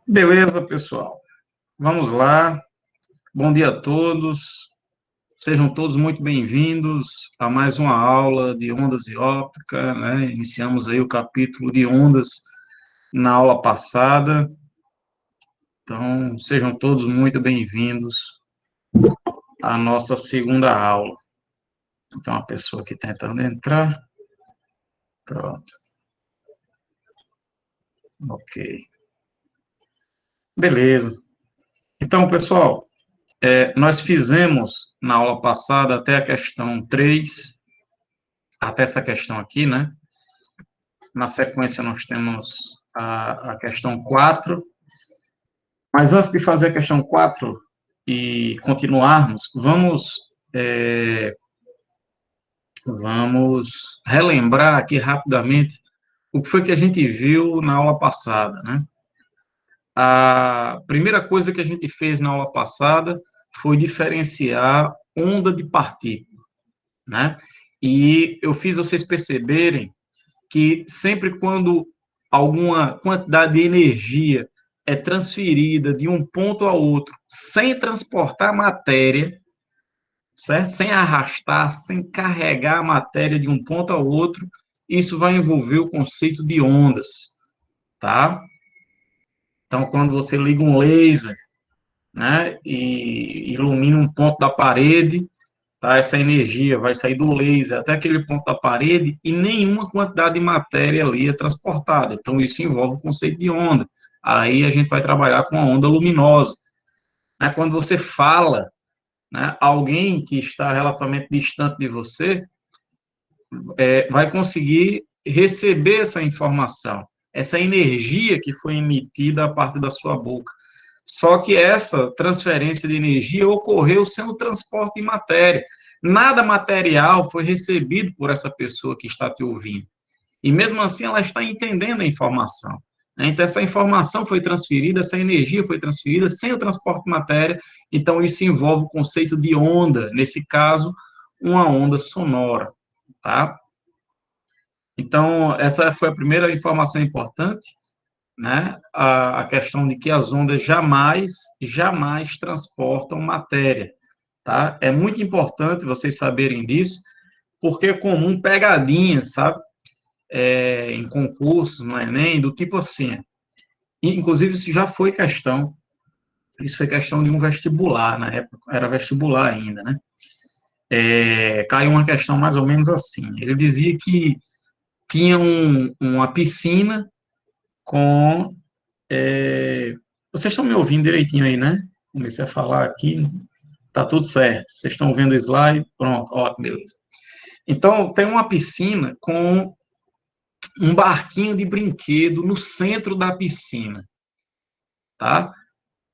Beleza, pessoal. Vamos lá. Bom dia a todos. Sejam todos muito bem-vindos a mais uma aula de ondas e óptica, né? Iniciamos aí o capítulo de ondas na aula passada. Então, sejam todos muito bem-vindos à nossa segunda aula. Então, a pessoa aqui tentando entrar. Pronto. Ok. Beleza. Então, pessoal, nós fizemos na aula passada até a questão 3, até essa questão aqui, né? Na sequência, nós temos a questão 4. Mas antes de fazer a questão 4 e continuarmos, vamos relembrar aqui rapidamente o que foi que a gente viu na aula passada, né? A primeira coisa que a gente fez na aula passada foi diferenciar onda de partícula, né? E eu fiz vocês perceberem que sempre quando alguma quantidade de energia é transferida de um ponto a outro sem transportar matéria, certo? Sem arrastar, sem carregar a matéria de um ponto ao outro, isso vai envolver o conceito de ondas, tá? Então, quando você liga um laser, né, e ilumina um ponto da parede, tá? Essa energia vai sair do laser até aquele ponto da parede e nenhuma quantidade de matéria ali é transportada. Então, isso envolve o conceito de onda. Aí a gente vai trabalhar com a onda luminosa, né? Quando você fala, né, alguém que está relativamente distante de você vai conseguir receber essa informação, essa energia que foi emitida a partir da sua boca. Só que essa transferência de energia ocorreu sem o transporte de matéria. Nada material foi recebido por essa pessoa que está te ouvindo. E mesmo assim ela está entendendo a informação. Então, essa informação foi transferida, essa energia foi transferida sem o transporte de matéria. Então, isso envolve o conceito de onda, nesse caso, uma onda sonora, tá? Então, essa foi a primeira informação importante, né? A questão de que as ondas jamais transportam matéria, tá? É muito importante vocês saberem disso, porque é comum pegadinhas, sabe? Em concursos, no Enem, do tipo assim. Inclusive, isso já foi questão. Isso foi questão de um vestibular, na época, era vestibular ainda, né? Caiu uma questão mais ou menos assim. Ele dizia que tinha uma piscina com. Vocês estão me ouvindo direitinho aí, né? Comecei a falar aqui, tá tudo certo. Vocês estão vendo o slide? Pronto, ótimo, beleza. Então, tem uma piscina com um barquinho de brinquedo no centro da piscina, tá?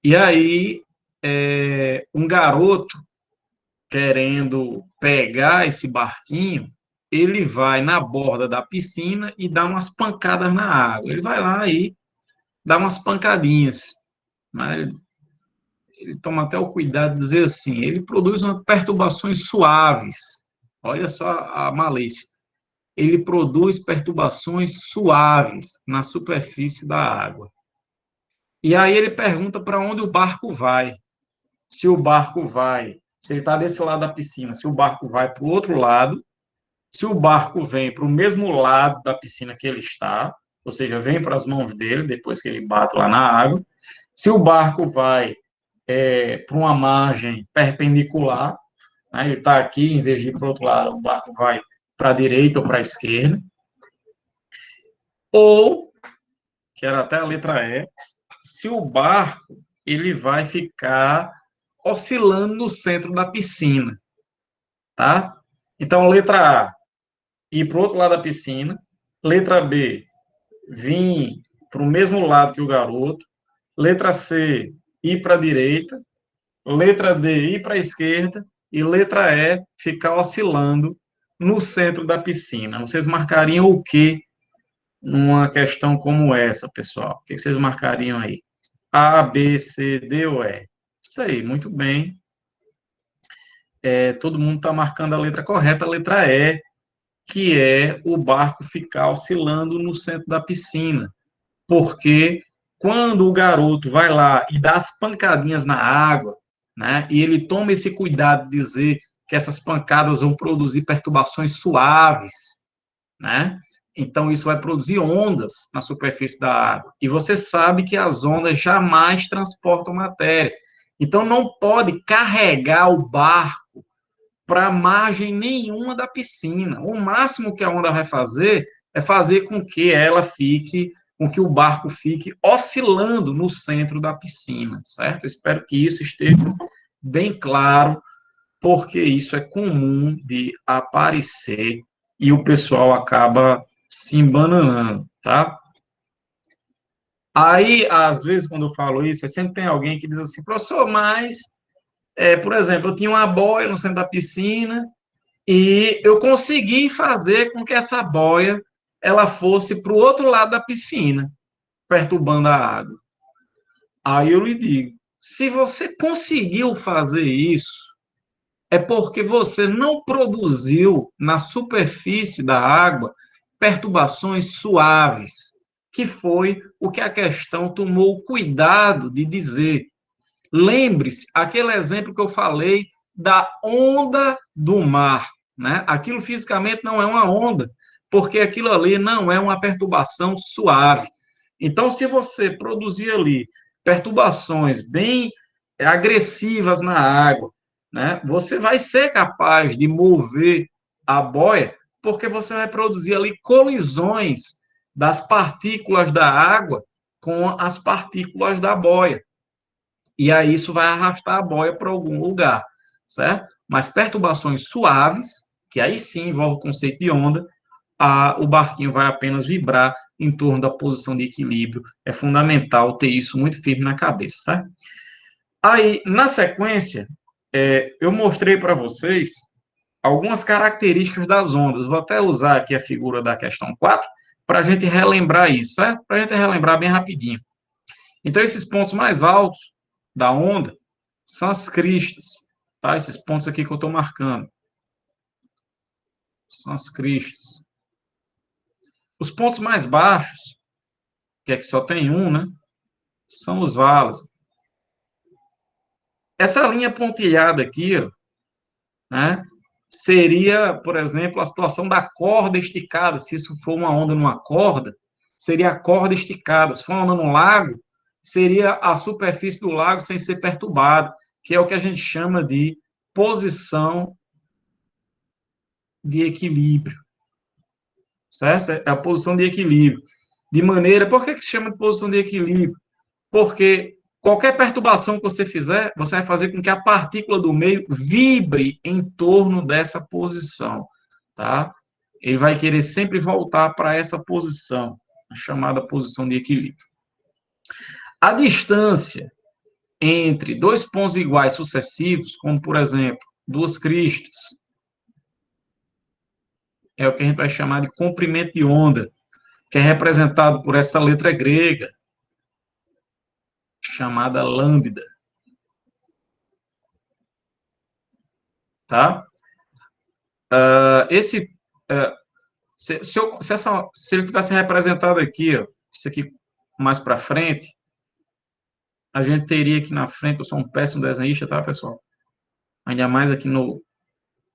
E aí, um garoto querendo pegar esse barquinho, ele vai na borda da piscina e dá umas pancadas na água. Ele vai lá e dá umas pancadinhas, né? Ele toma até o cuidado de dizer assim, ele produz umas perturbações suaves. Olha só a malícia. Ele produz perturbações suaves na superfície da água. E aí ele pergunta para onde o barco vai. Se o barco vai, se ele está desse lado da piscina, se o barco vai para o outro lado, se o barco vem para o mesmo lado da piscina que ele está, ou seja, vem para as mãos dele, depois que ele bate lá na água, se o barco vai para uma margem perpendicular, né, ele está aqui, em vez de ir para o outro lado, o barco vai para a direita ou para a esquerda, ou, que era até a letra E, se o barco ele vai ficar oscilando no centro da piscina, tá? Então, letra A, ir para o outro lado da piscina. Letra B, vir para o mesmo lado que o garoto. Letra C, ir para a direita. Letra D, ir para a esquerda. E letra E, ficar oscilando no centro da piscina. Vocês marcariam o quê numa questão como essa, pessoal? O que vocês marcariam aí? A, B, C, D ou E? Isso aí, muito bem. Todo mundo está marcando a letra correta, a letra E, que é o barco ficar oscilando no centro da piscina. Porque quando o garoto vai lá e dá as pancadinhas na água, né, e ele toma esse cuidado de dizer que essas pancadas vão produzir perturbações suaves, né? Então, isso vai produzir ondas na superfície da água. E você sabe que as ondas jamais transportam matéria. Então, não pode carregar o barco para margem nenhuma da piscina. O máximo que a onda vai fazer é fazer com que ela fique, com que o barco fique oscilando no centro da piscina, certo? Eu espero que isso esteja bem claro, porque isso é comum de aparecer e o pessoal acaba se embananando, tá? Aí, às vezes, quando eu falo isso, sempre tem alguém que diz assim, professor, mas, por exemplo, eu tinha uma boia no centro da piscina e eu consegui fazer com que essa boia ela fosse para o outro lado da piscina, perturbando a água. Aí eu lhe digo, se você conseguiu fazer isso, é porque você não produziu na superfície da água perturbações suaves, que foi o que a questão tomou cuidado de dizer. Lembre-se, aquele exemplo que eu falei da onda do mar, né? Aquilo fisicamente não é uma onda, porque aquilo ali não é uma perturbação suave. Então, se você produzir ali perturbações bem agressivas na água, né? Você vai ser capaz de mover a boia, porque você vai produzir ali colisões das partículas da água com as partículas da boia. E aí isso vai arrastar a boia para algum lugar, certo? Mas perturbações suaves, que aí sim envolve o conceito de onda, o barquinho vai apenas vibrar em torno da posição de equilíbrio. É fundamental ter isso muito firme na cabeça, certo? Aí, na sequência, eu mostrei para vocês algumas características das ondas. Vou até usar aqui a figura da questão 4 para a gente relembrar isso, certo? Para a gente relembrar bem rapidinho. Então, esses pontos mais altos da onda são as cristas, tá? Esses pontos aqui que eu estou marcando. São as cristas. Os pontos mais baixos, que é que só tem um, né? São os vales. Essa linha pontilhada aqui, ó, né? Seria, por exemplo, a situação da corda esticada. Se isso for uma onda numa corda, seria a corda esticada. Se for uma onda num lago, seria a superfície do lago sem ser perturbada, que é o que a gente chama de posição de equilíbrio, certo? É a posição de equilíbrio. De maneira, por que se chama de posição de equilíbrio? Porque qualquer perturbação que você fizer, você vai fazer com que a partícula do meio vibre em torno dessa posição, tá? Ele vai querer sempre voltar para essa posição, a chamada posição de equilíbrio. A distância entre dois pontos iguais sucessivos, como por exemplo, duas cristas, é o que a gente vai chamar de comprimento de onda, que é representado por essa letra grega, chamada lambda, tá? Esse, se ele tivesse representado aqui, ó, isso aqui mais para frente, a gente teria aqui na frente, eu sou um péssimo desenhista, tá, pessoal? Ainda mais aqui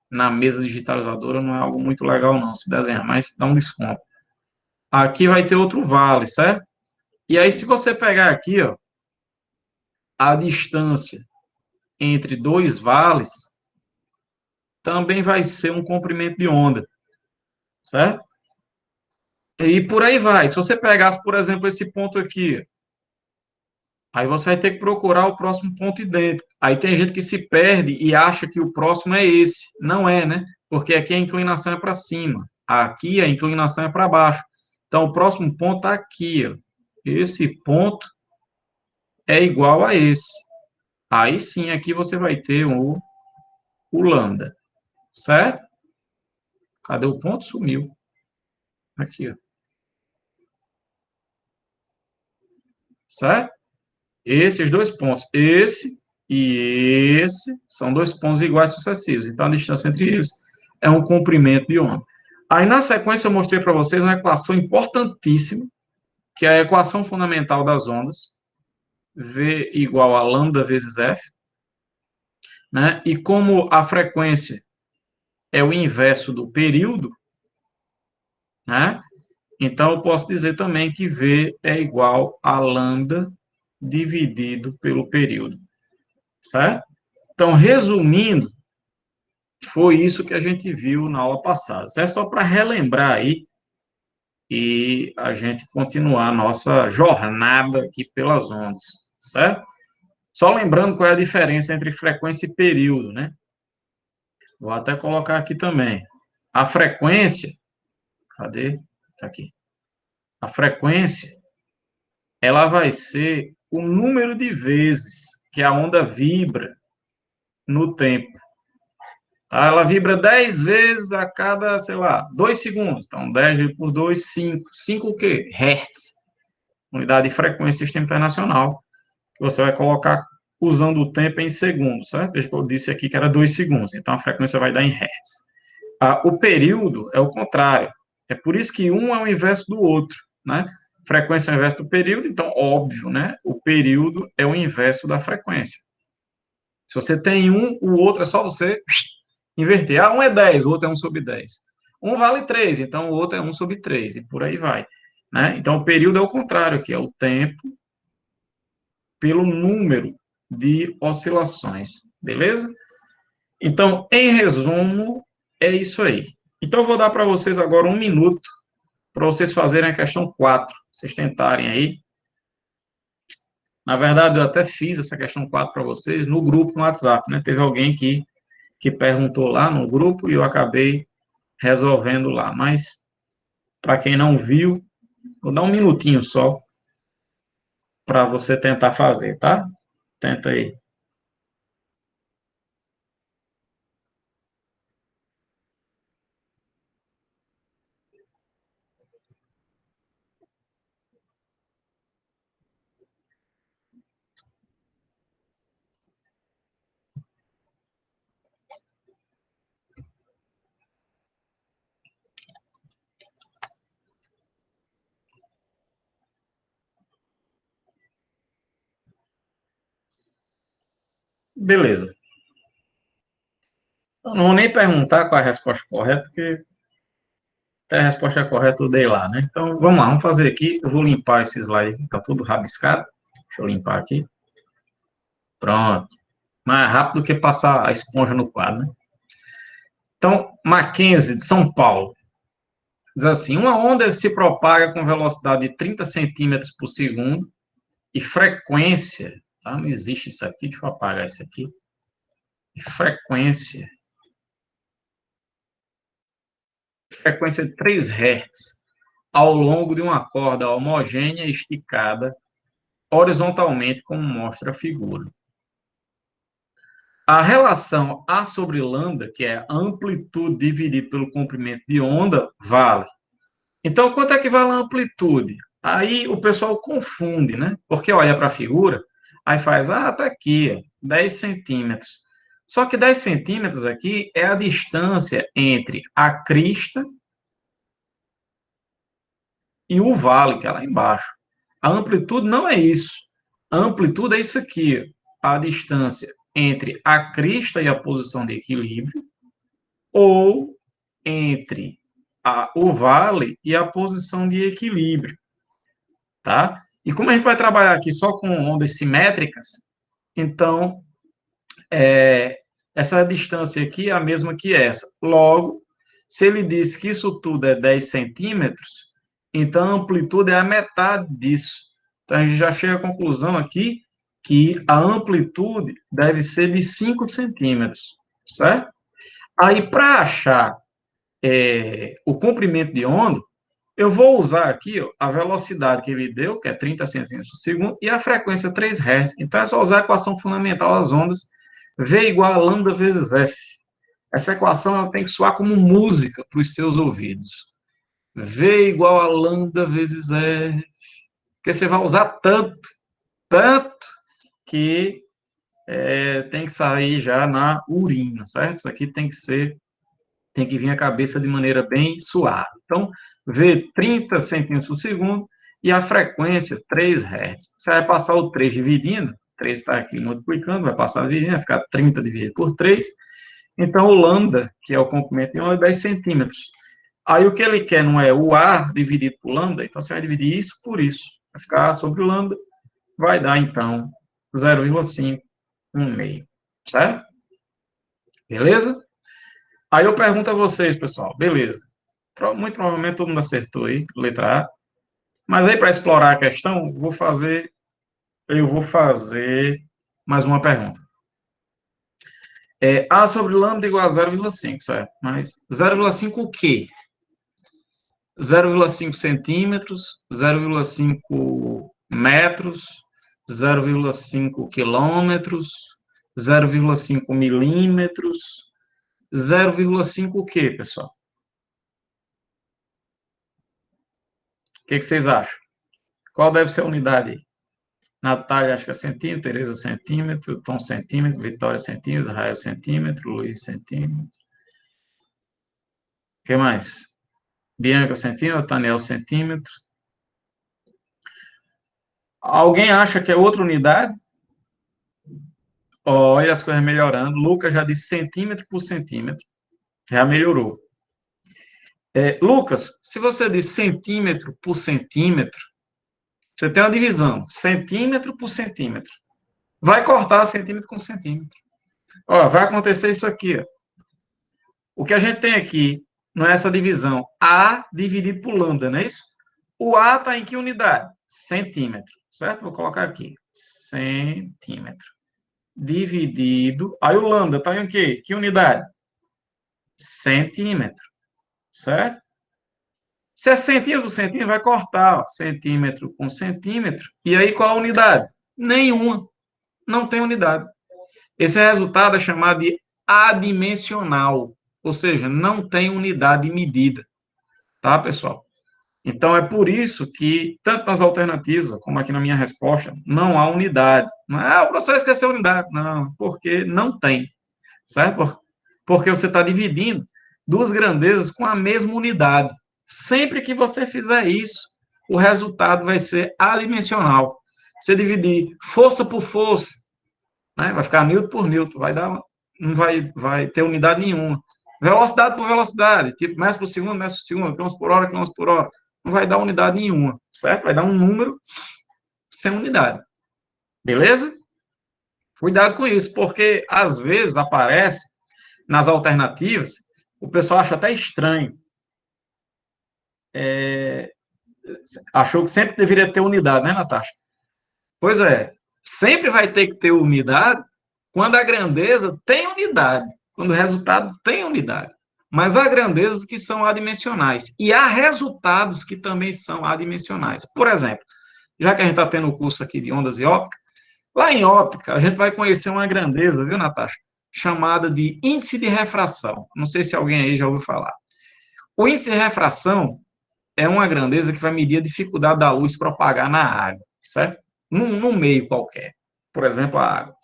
na mesa digitalizadora, não é algo muito legal, não, se desenhar, mas dá um desconto. Aqui vai ter outro vale, certo? E aí, se você pegar aqui, ó, a distância entre dois vales, também vai ser um comprimento de onda, certo? E por aí vai. Se você pegasse, por exemplo, esse ponto aqui, aí você vai ter que procurar o próximo ponto idêntico. Aí tem gente que se perde e acha que o próximo é esse. Não é, né? Porque aqui a inclinação é para cima. Aqui a inclinação é para baixo. Então, o próximo ponto está aqui. Ó. Esse ponto é igual a esse. Aí sim, aqui você vai ter o lambda. Certo? Cadê o ponto? Sumiu. Aqui, ó. Certo? Esses dois pontos, esse e esse, são dois pontos iguais sucessivos. Então, a distância entre eles é um comprimento de onda. Aí, na sequência, eu mostrei para vocês uma equação importantíssima, que é a equação fundamental das ondas, V igual a lambda vezes F, né? E como a frequência é o inverso do período, né? Então, eu posso dizer também que V é igual a lambda dividido pelo período, certo? Então, resumindo, foi isso que a gente viu na aula passada, certo? Só para relembrar aí e a gente continuar a nossa jornada aqui pelas ondas, certo? Só lembrando qual é a diferença entre frequência e período, né? Vou até colocar aqui também. A frequência, cadê? Tá aqui. A frequência, ela vai ser o número de vezes que a onda vibra no tempo. Tá? Ela vibra 10 vezes a cada, sei lá, 2 segundos. Então, 10 vezes por 2, 5. 5 o quê? Hertz. Unidade de frequência do Sistema Internacional. Que você vai colocar usando o tempo em segundos, certo? Veja que eu disse aqui que era 2 segundos. Então, a frequência vai dar em hertz. O período é o contrário. É por isso que um é o inverso do outro, né? Frequência é o inverso do período, então, óbvio, né? O período é o inverso da frequência. Se você tem um, o outro é só você inverter. Um é 10, o outro é 1 sobre 10. Um vale 3, então o outro é 1 sobre 3, e por aí vai. Né? Então, o período é o contrário, que é o tempo pelo número de oscilações. Beleza? Então, em resumo, é isso aí. Então, eu vou dar para vocês agora 1 minuto para vocês fazerem a questão 4. Vocês tentarem aí. Na verdade, eu até fiz essa questão 4 para vocês no grupo, no WhatsApp, né? Teve alguém que perguntou lá no grupo e eu acabei resolvendo lá. Mas, para quem não viu, vou dar 1 minutinho só para você tentar fazer, tá? Tenta aí. Beleza. Então, não vou nem perguntar qual é a resposta correta, porque até a resposta correta eu dei lá, né? Então, vamos lá, vamos fazer aqui. Eu vou limpar esse slide, está tudo rabiscado. Deixa eu limpar aqui. Pronto. Mais rápido que passar a esponja no quadro, né? Então, Mackenzie, de São Paulo, diz assim: uma onda se propaga com velocidade de 30 centímetros por segundo e frequência, tá? Não existe isso aqui, deixa eu apagar isso aqui. Frequência de 3 Hz ao longo de uma corda homogênea esticada horizontalmente, como mostra a figura. A relação A sobre lambda, que é a amplitude dividida pelo comprimento de onda, vale. Então, quanto é que vale a amplitude? Aí o pessoal confunde, né? Porque olha para a figura, aí faz, tá aqui, 10 centímetros. Só que 10 centímetros aqui é a distância entre a crista e o vale, que é lá embaixo. A amplitude não é isso. A amplitude é isso aqui, a distância entre a crista e a posição de equilíbrio, ou entre o vale e a posição de equilíbrio, tá? E como a gente vai trabalhar aqui só com ondas simétricas, então, essa distância aqui é a mesma que essa. Logo, se ele disse que isso tudo é 10 centímetros, então a amplitude é a metade disso. Então, a gente já chega à conclusão aqui que a amplitude deve ser de 5 centímetros, certo? Aí, para achar o comprimento de onda, eu vou usar aqui a velocidade que ele deu, que é 30 centímetros por segundo, e a frequência 3 Hz. Então, é só usar a equação fundamental das ondas, V igual a lambda vezes F. Essa equação ela tem que soar como música para os seus ouvidos. V igual a lambda vezes R. Porque você vai usar tanto, que tem que sair já na urina, certo? Isso aqui tem que vir a cabeça de maneira bem suave. Então, V 30 centímetros por segundo e a frequência 3 Hz. Você vai passar o 3 dividindo, 3 está aqui multiplicando, vai passar dividindo, vai ficar 30 dividido por 3. Então, o lambda, que é o comprimento em onda, é 10 centímetros. Aí, o que ele quer não é o A dividido por lambda, então você vai dividir isso por isso. Vai ficar sobre o lambda, vai dar, então, 0,5, 1,5. Certo? Beleza? Aí eu pergunto a vocês, pessoal. Beleza. Muito provavelmente todo mundo acertou aí, letra A. Mas aí, para explorar a questão, eu vou fazer mais uma pergunta. A sobre lambda igual a 0,5, certo? Mas 0,5 o quê? 0,5 centímetros, 0,5 metros, 0,5 quilômetros, 0,5 milímetros, 0,5 o quê, pessoal? O que vocês acham? Qual deve ser a unidade aí? Natália, acho que é centímetro, Tereza, centímetro, Tom, centímetro, Vitória, centímetro, Rael, centímetro, Luiz, centímetro. O que mais? Bianca, centímetro, Taniel, centímetro. Alguém acha que é outra unidade? Olha as coisas melhorando. Lucas já disse centímetro por centímetro. Já melhorou. Lucas, se você diz centímetro por centímetro, você tem uma divisão, centímetro por centímetro. Vai cortar centímetro com centímetro. Ó, vai acontecer isso aqui. Ó. O que a gente tem aqui não é essa divisão. A dividido por lambda, não é isso? O A está em que unidade? Centímetro, certo? Vou colocar aqui. Centímetro. Dividido. Aí o lambda está em quê? Que unidade? Centímetro, certo? Se é centímetro por centímetro, vai cortar, ó, centímetro com centímetro. E aí qual a unidade? Nenhuma. Não tem unidade. Esse resultado é chamado de adimensional, ou seja, não tem unidade de medida, tá, pessoal? Então, é por isso que, tanto nas alternativas, como aqui na minha resposta, não há unidade. Não é, o professor esqueceu a unidade. Não, porque não tem, certo? Porque você está dividindo duas grandezas com a mesma unidade. Sempre que você fizer isso, o resultado vai ser adimensional. Você dividir força por força, né? Vai ficar Newton por Newton, não vai ter unidade nenhuma. Velocidade por velocidade, tipo metros por segundo, quilômetros por hora, não vai dar unidade nenhuma, certo? Vai dar um número sem unidade. Beleza? Cuidado com isso, porque às vezes aparece nas alternativas, o pessoal acha até estranho. Achou que sempre deveria ter unidade, né, Natasha? Pois é, sempre vai ter que ter unidade quando a grandeza tem unidade, quando o resultado tem unidade. Mas há grandezas que são adimensionais e há resultados que também são adimensionais. Por exemplo, já que a gente está tendo o curso aqui de ondas e óptica, lá em óptica a gente vai conhecer uma grandeza, viu, Natasha? Chamada de índice de refração. Não sei se alguém aí já ouviu falar. O índice de refração é uma grandeza que vai medir a dificuldade da luz propagar na água, certo? Num meio qualquer. Por exemplo, a água.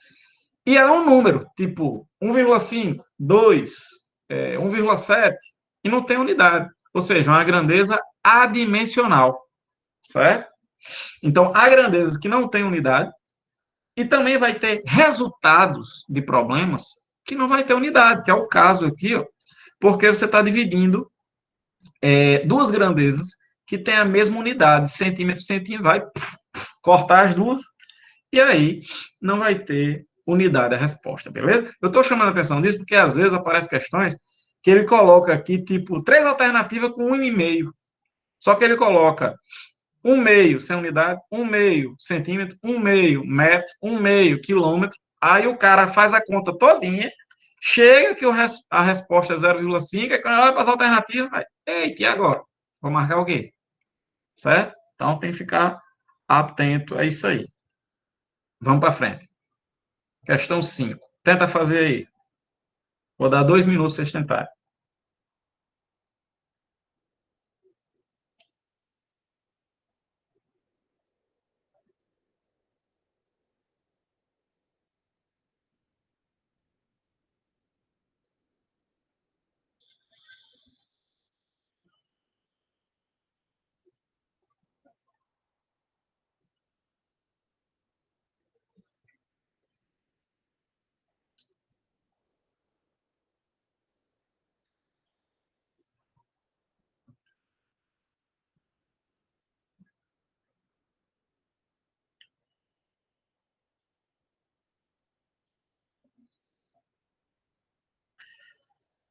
E é um número, tipo 1,5, 2, 1,7, e não tem unidade. Ou seja, uma grandeza adimensional, certo? Então, há grandezas que não têm unidade, e também vai ter resultados de problemas que não vai ter unidade, que é o caso aqui, ó, porque você está dividindo duas grandezas que têm a mesma unidade, centímetro, centímetro, vai cortar as duas, e aí não vai ter unidade a resposta, beleza? Eu estou chamando a atenção disso porque às vezes aparecem questões que ele coloca aqui, tipo, três alternativas com 1,5. Só que ele coloca 1,5 sem unidade, 1,5 centímetro, 1,5 metro, 1,5 quilômetro. Aí o cara faz a conta todinha, chega que a resposta é 0,5, e quando olha para as alternativas, vai, eita, e agora? Vou marcar o quê? Certo? Então tem que ficar atento a isso aí. Vamos para frente. Questão 5. Tenta fazer aí. Vou dar 2 minutos para vocês tentarem.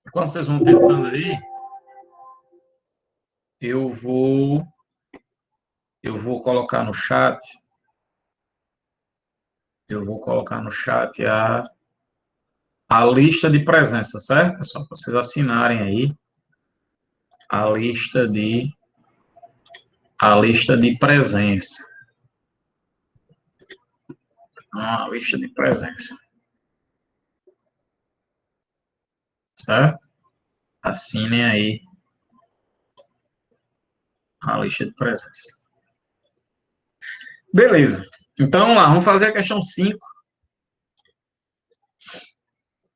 Enquanto vocês vão tentando aí, eu vou colocar no chat, a lista de presença, certo, pessoal? Para vocês assinarem aí a lista de presença. A lista de presença. Certo? Assinem aí a lista de presença. Beleza. Então, vamos lá. Vamos fazer a questão 5.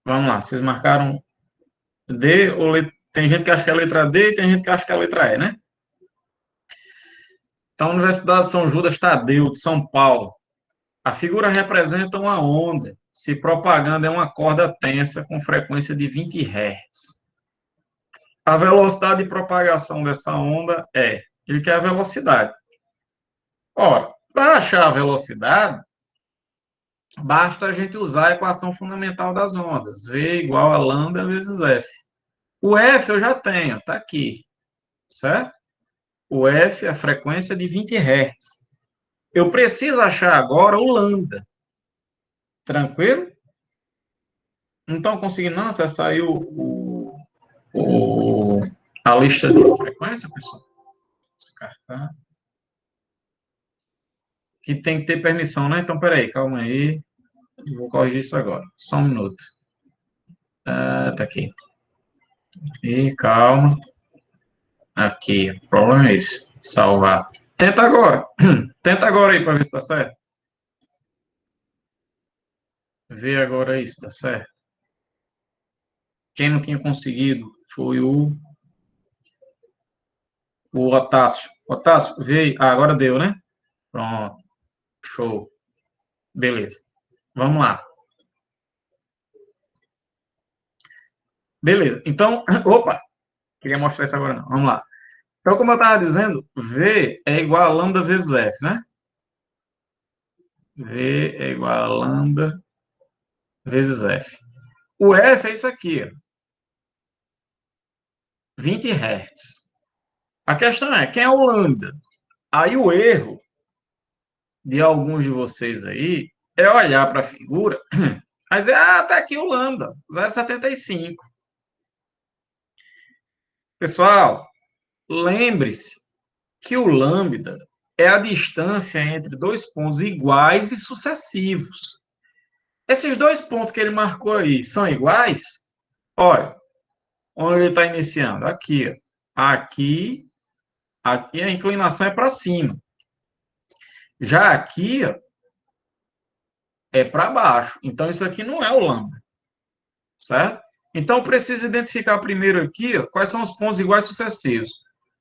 Vamos lá. Vocês marcaram D ou letra... Tem gente que acha que é a letra D e tem gente que acha que é a letra E, né? Então, Universidade São Judas Tadeu, de São Paulo. A figura representa uma onda se propagando em uma corda tensa com frequência de 20 Hz. A velocidade de propagação dessa onda ele quer a velocidade. Ora, para achar a velocidade, basta a gente usar a equação fundamental das ondas, V igual a lambda vezes F. O F eu já tenho, está aqui, certo? O F é a frequência de 20 Hz. Eu preciso achar agora o lambda. Tranquilo? Não estão conseguindo não acessar aí a lista de frequência, pessoal? Descartar. Que tem que ter permissão, né? Então, peraí, calma aí. Vou corrigir isso agora. Só um minuto. Tá aqui. E calma. Aqui. O problema é esse. Salvar. Tenta agora. Tenta agora aí para ver se tá certo. Vê agora aí se tá certo. Quem não tinha conseguido foi o Otácio. Otácio, vê aí. Ah, agora deu, né? Pronto. Show. Beleza. Vamos lá. Beleza. Então, opa. Queria mostrar isso agora não. Vamos lá. Então, como eu estava dizendo, V é igual a lambda vezes F, né? V é igual a lambda vezes F. O F é isso aqui, ó. 20 Hz. A questão é, quem é o lambda? Aí o erro de alguns de vocês aí é olhar para a figura, mas tá aqui o lambda, 0,75. Pessoal, lembre-se que o lambda é a distância entre dois pontos iguais e sucessivos. Esses dois pontos que ele marcou aí são iguais? Olha, onde ele está iniciando? Aqui. Ó. Aqui a inclinação é para cima. Já aqui ó, é para baixo. Então, isso aqui não é o lambda. Certo? Então, preciso identificar primeiro aqui ó, quais são os pontos iguais sucessivos.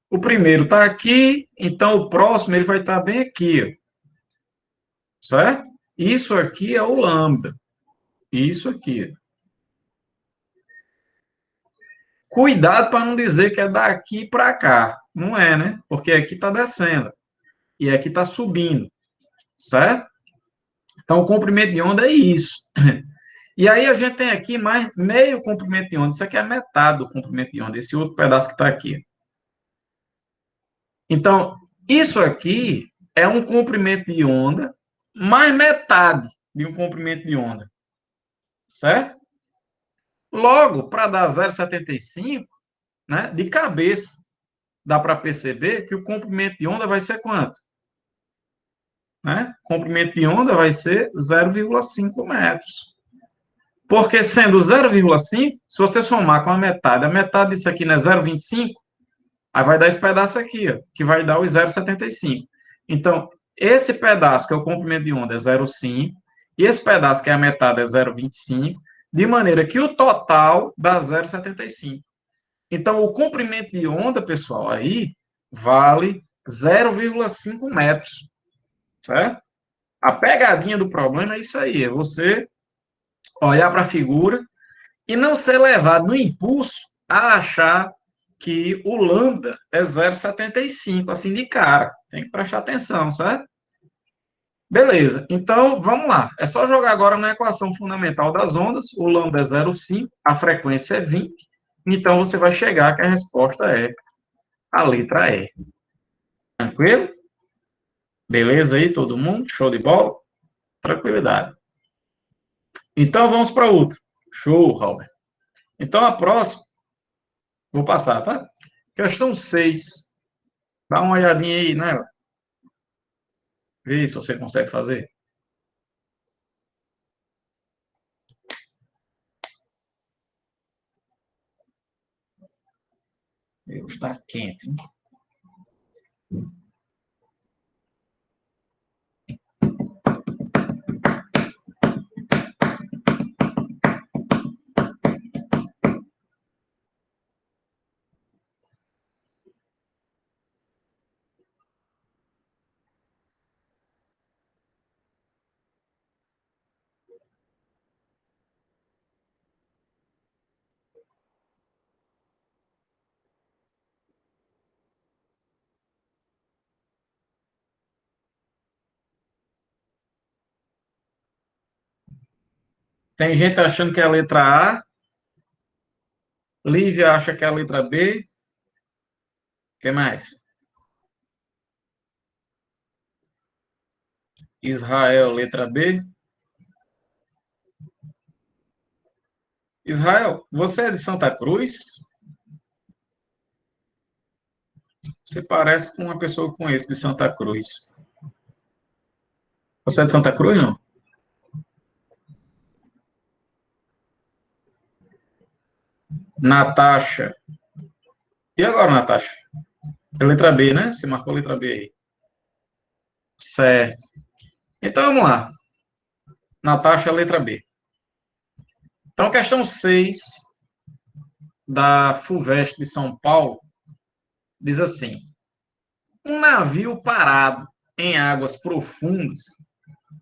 O primeiro está aqui, então o próximo ele vai estar bem aqui. Ó. Certo? Isso aqui é o lambda. Isso aqui. Cuidado para não dizer que é daqui para cá. Não é, né? Porque aqui está descendo. E aqui está subindo. Certo? Então, o comprimento de onda é isso. E aí a gente tem aqui mais meio comprimento de onda. Isso aqui é metade do comprimento de onda. Esse outro pedaço que está aqui. Então, isso aqui é um comprimento de onda mais metade de um comprimento de onda. Certo? Logo, para dar 0,75, né, de cabeça, dá para perceber que o comprimento de onda vai ser quanto? Né? O comprimento de onda vai ser 0,5 metros. Porque sendo 0,5, se você somar com a metade disso aqui não é 0,25, aí vai dar esse pedaço aqui, ó, que vai dar os 0,75. Então, esse pedaço, que é o comprimento de onda, é 0,5, e esse pedaço, que é a metade, é 0,25, de maneira que o total dá 0,75. Então, o comprimento de onda, pessoal, aí vale 0,5 metros, certo? A pegadinha do problema é isso aí, é você olhar para a figura e não ser levado no impulso a achar que o lambda é 0,75, assim de cara. Tem que prestar atenção, certo? Beleza, então vamos lá. É só jogar agora na equação fundamental das ondas. O lambda é 0,5, a frequência é 20. Então você vai chegar que a resposta é a letra E. Tranquilo? Beleza aí, todo mundo? Show de bola? Tranquilidade. Então vamos para outra. Show, Robert. Então a próxima, vou passar, tá? Questão 6. Dá uma olhadinha aí, né? Vê se você consegue fazer. Está quente, hein? Tem gente achando que é a letra A, Lívia acha que é a letra B. O que mais? Israel, letra B. Israel, você é de Santa Cruz? Você parece com uma pessoa que conheço de Santa Cruz. Você é de Santa Cruz, não? Natasha. E agora, Natasha? É letra B, né? Você marcou a letra B aí. Certo. Então, vamos lá. Natasha, letra B. Então, questão 6 da FUVEST de São Paulo diz assim: um navio parado em águas profundas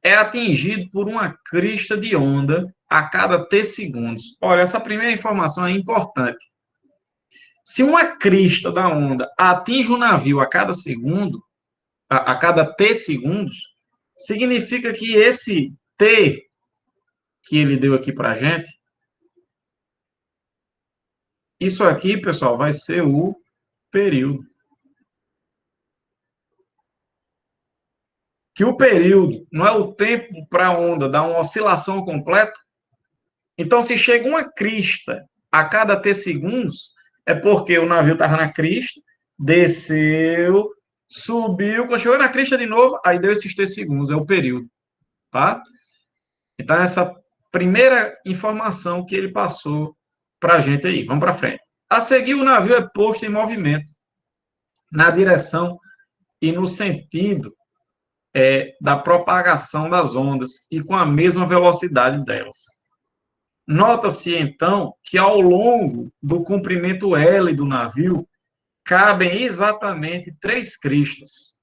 é atingido por uma crista de onda a cada T segundos. Olha, essa primeira informação é importante. Se uma crista da onda atinge o navio a cada segundo, a cada T segundos, significa que esse T que ele deu aqui para a gente, isso aqui, pessoal, vai ser o período. Que o período não é o tempo para a onda dar uma oscilação completa. Então, se chega uma crista a cada T segundos, é porque o navio estava na crista, desceu, subiu, quando chegou na crista de novo, aí deu esses T segundos, é o período, tá? Então, essa primeira informação que ele passou para a gente aí. Vamos para frente. A seguir, o navio é posto em movimento na direção e no sentido da propagação das ondas e com a mesma velocidade delas. Nota-se, então, que ao longo do comprimento L do navio cabem exatamente 3 cristas.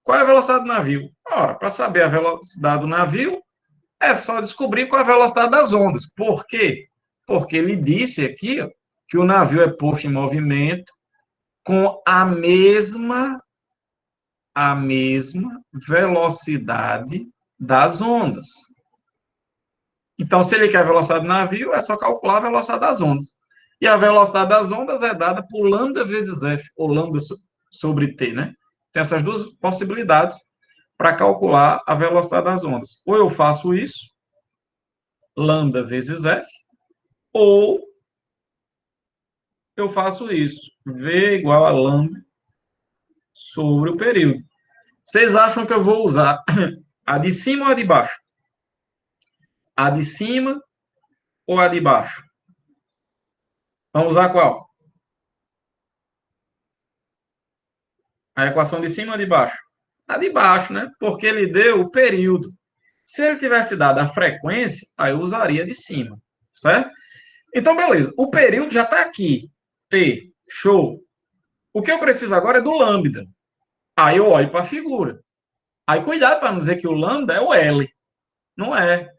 Qual é a velocidade do navio? Ora, para saber a velocidade do navio, é só descobrir qual é a velocidade das ondas. Por quê? Porque ele disse aqui ó, que o navio é posto em movimento com a mesma velocidade das ondas. Então, se ele quer a velocidade do navio, é só calcular a velocidade das ondas. E a velocidade das ondas é dada por lambda vezes F, ou lambda sobre T, né? Tem essas duas possibilidades para calcular a velocidade das ondas. Ou eu faço isso, lambda vezes F, ou eu faço isso, V igual a lambda sobre o período. Vocês acham que eu vou usar a de cima ou a de baixo? A de cima ou a de baixo? Vamos usar qual? A equação de cima ou de baixo? A de baixo, né? Porque ele deu o período. Se ele tivesse dado a frequência, aí eu usaria de cima, certo? Então, beleza. O período já está aqui. T, show. O que eu preciso agora é do lambda. Aí eu olho para a figura. Aí cuidado para não dizer que o lambda é o L. Não é.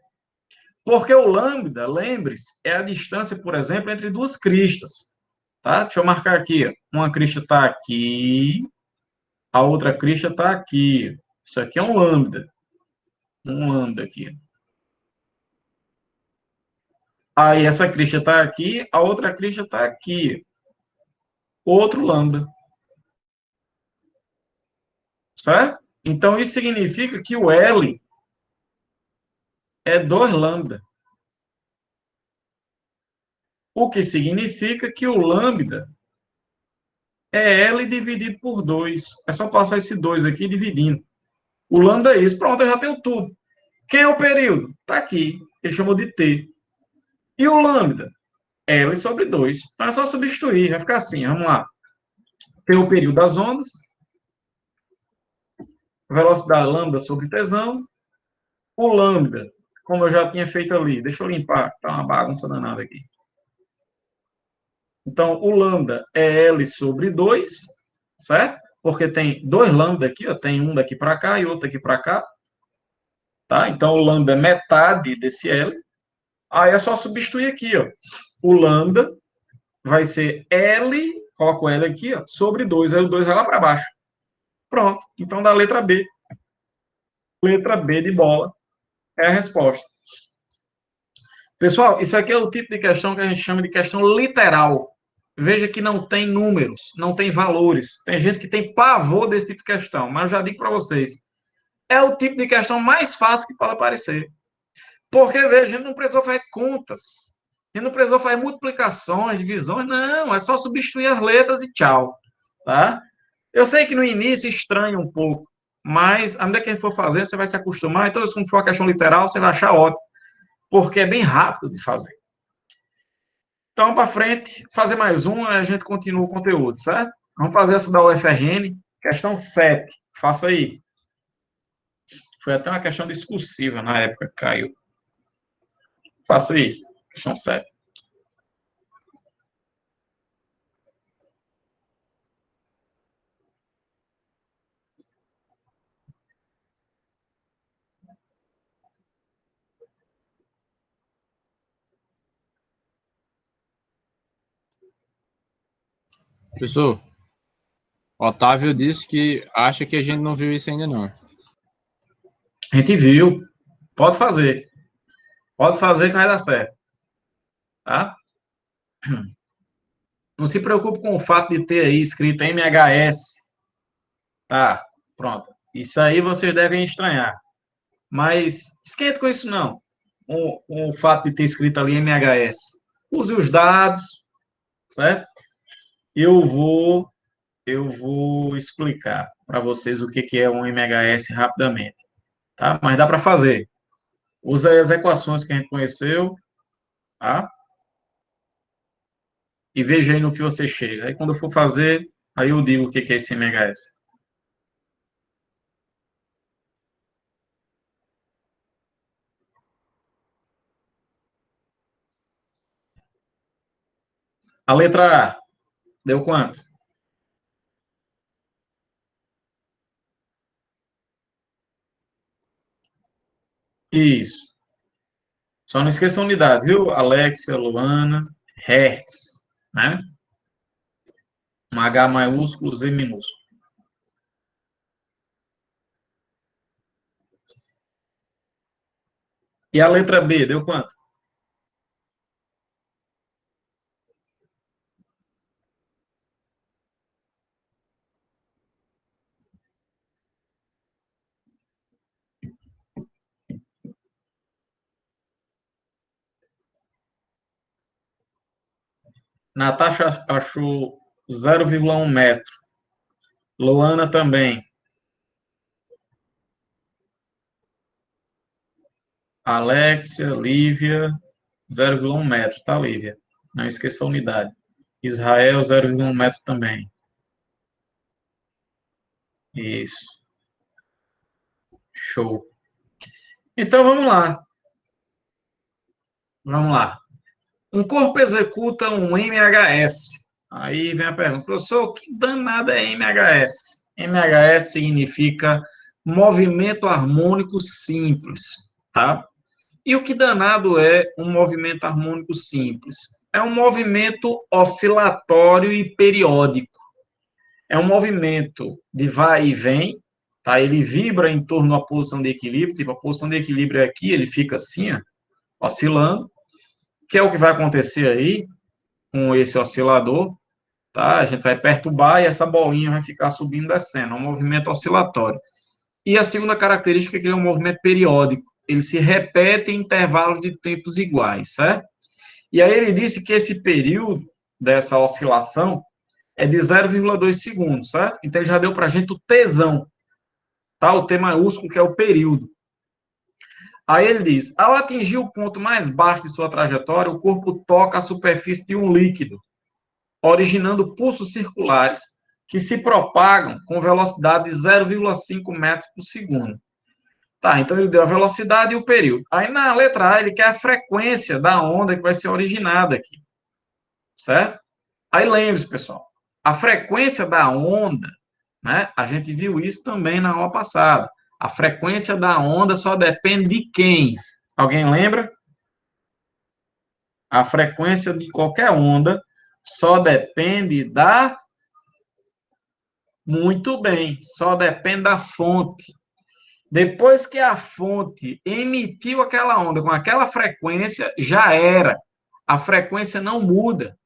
Porque o lambda, lembre-se, é a distância, por exemplo, entre duas cristas. Tá? Deixa eu marcar aqui. Ó. Uma crista está aqui, a outra crista está aqui. Isso aqui é um lambda. Um lambda aqui. Aí essa crista está aqui, a outra crista está aqui. Outro lambda. Certo? Então, isso significa que o L é 2 lambda. O que significa que o lambda é L dividido por 2. É só passar esse 2 aqui dividindo. O lambda é isso. Pronto, eu já tenho tudo. Quem é o período? Está aqui. Ele chamou de T. E o lambda? L sobre 2. Então é só substituir. Vai ficar assim. Vamos lá. Tem o período das ondas. Velocidade lambda sobre tesão. O lambda, como eu já tinha feito ali. Deixa eu limpar. Tá uma bagunça danada aqui. Então, o lambda é L sobre 2, certo? Porque tem 2 lambda aqui, ó, tem um daqui para cá e outro aqui para cá. Tá? Então, o lambda é metade desse L. Aí é só substituir aqui, ó. O lambda vai ser L, coloco o L aqui, ó, sobre 2. Aí o 2 vai lá para baixo. Pronto. Então, da letra B. Letra B de bola é a resposta. Pessoal, isso aqui é o tipo de questão que a gente chama de questão literal. Veja que não tem números, não tem valores. Tem gente que tem pavor desse tipo de questão, mas eu já digo para vocês, é o tipo de questão mais fácil que pode aparecer. Porque, veja, a gente não precisou fazer contas, a gente não precisou fazer multiplicações, divisões, não, é só substituir as letras e tchau, tá? Eu sei que no início estranha um pouco, mas à medida que a gente for fazendo, você vai se acostumar, então, quando for a questão literal, você vai achar ótimo, porque é bem rápido de fazer. Então, para frente, fazer mais uma, a gente continua o conteúdo, certo? Vamos fazer essa da UFRN, questão 7. Faça aí. Foi até uma questão discursiva na época, caiu. Faça aí, questão 7. Professor, Otávio disse que acha que a gente não viu isso ainda não. A gente viu. Pode fazer. Pode fazer que vai dar certo. Tá? Não se preocupe com o fato de ter aí escrito MHS. Tá, pronto. Isso aí vocês devem estranhar. Mas esquenta com isso não. O fato de ter escrito ali MHS. Use os dados, certo? Eu vou explicar para vocês o que é um MHS rapidamente, tá? Mas dá para fazer. Usa as equações que a gente conheceu, tá? E veja aí no que você chega. Aí quando eu for fazer, aí eu digo o que é esse MHS. A letra A deu quanto? Isso. Só não esqueça a unidade, viu? Alexia, Luana, Hertz, né? Um H maiúsculo, Z minúsculo. E a letra B deu quanto? Natasha achou 0,1 metro. Luana também. Alexia, Lívia, 0,1 metro, tá, Lívia? Não esqueça a unidade. Israel, 0,1 metro também. Isso. Show. Então, vamos lá. Vamos lá. Um corpo executa um MHS. Aí vem a pergunta, professor, o que danado é MHS? MHS significa movimento harmônico simples, tá? E o que danado é um movimento harmônico simples? É um movimento oscilatório e periódico. É um movimento de vai e vem, tá? Ele vibra em torno da posição de equilíbrio, tipo, a posição de equilíbrio é aqui, ele fica assim, ó, oscilando, que é o que vai acontecer aí com esse oscilador, tá? A gente vai perturbar e essa bolinha vai ficar subindo e descendo, é um movimento oscilatório. E a segunda característica é que ele é um movimento periódico, ele se repete em intervalos de tempos iguais, certo? E aí ele disse que esse período dessa oscilação é de 0,2 segundos, certo? Então ele já deu para a gente o Tzão, tá? O T maiúsculo, que é o período. Aí ele diz, ao atingir o ponto mais baixo de sua trajetória, o corpo toca a superfície de um líquido, originando pulsos circulares que se propagam com velocidade de 0,5 metros por segundo. Tá, então ele deu a velocidade e o período. Aí na letra A ele quer a frequência da onda que vai ser originada aqui, certo? Aí lembre-se, pessoal, a frequência da onda, né? A gente viu isso também na aula passada. A frequência da onda só depende de quem? Alguém lembra? A frequência de qualquer onda só depende da... Muito bem, só depende da fonte. Depois que a fonte emitiu aquela onda com aquela frequência, já era. A frequência não muda.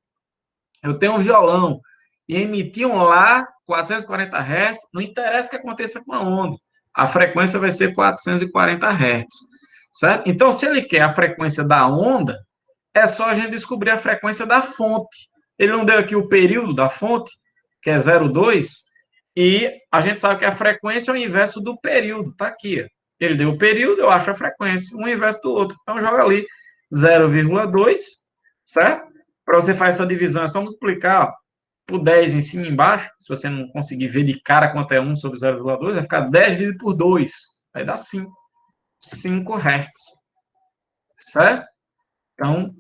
Eu tenho um violão e emitiam lá 440 Hz, não interessa o que aconteça com a onda. A frequência vai ser 440 Hz, certo? Então, se ele quer a frequência da onda, é só a gente descobrir a frequência da fonte. Ele não deu aqui o período da fonte, que é 0,2, e a gente sabe que a frequência é o inverso do período, tá aqui. Ele deu o período, eu acho a frequência, um inverso do outro. Então, joga ali 0,2, certo? Para você fazer essa divisão, é só multiplicar, ó, por 10 em cima e embaixo. Se você não conseguir ver de cara quanto é 1 sobre 0,2, vai ficar 10 dividido por 2. Vai dar 5. 5 Hz. Certo? Então,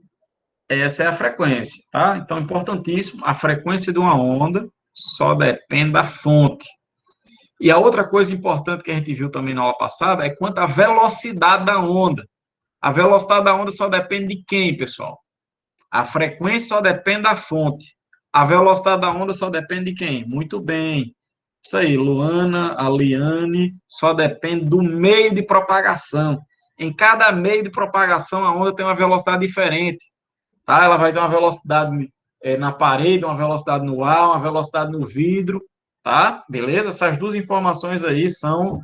essa é a frequência, tá? Então, importantíssimo, a frequência de uma onda só depende da fonte. E a outra coisa importante que a gente viu também na aula passada é quanto à velocidade da onda. A velocidade da onda só depende de quem, pessoal? A frequência só depende da fonte. A velocidade da onda só depende de quem? Muito bem. Isso aí, Luana, a Liane, só depende do meio de propagação. Em cada meio de propagação, a onda tem uma velocidade diferente. Tá? Ela vai ter uma velocidade na parede, uma velocidade no ar, uma velocidade no vidro, tá? Beleza? Essas duas informações aí são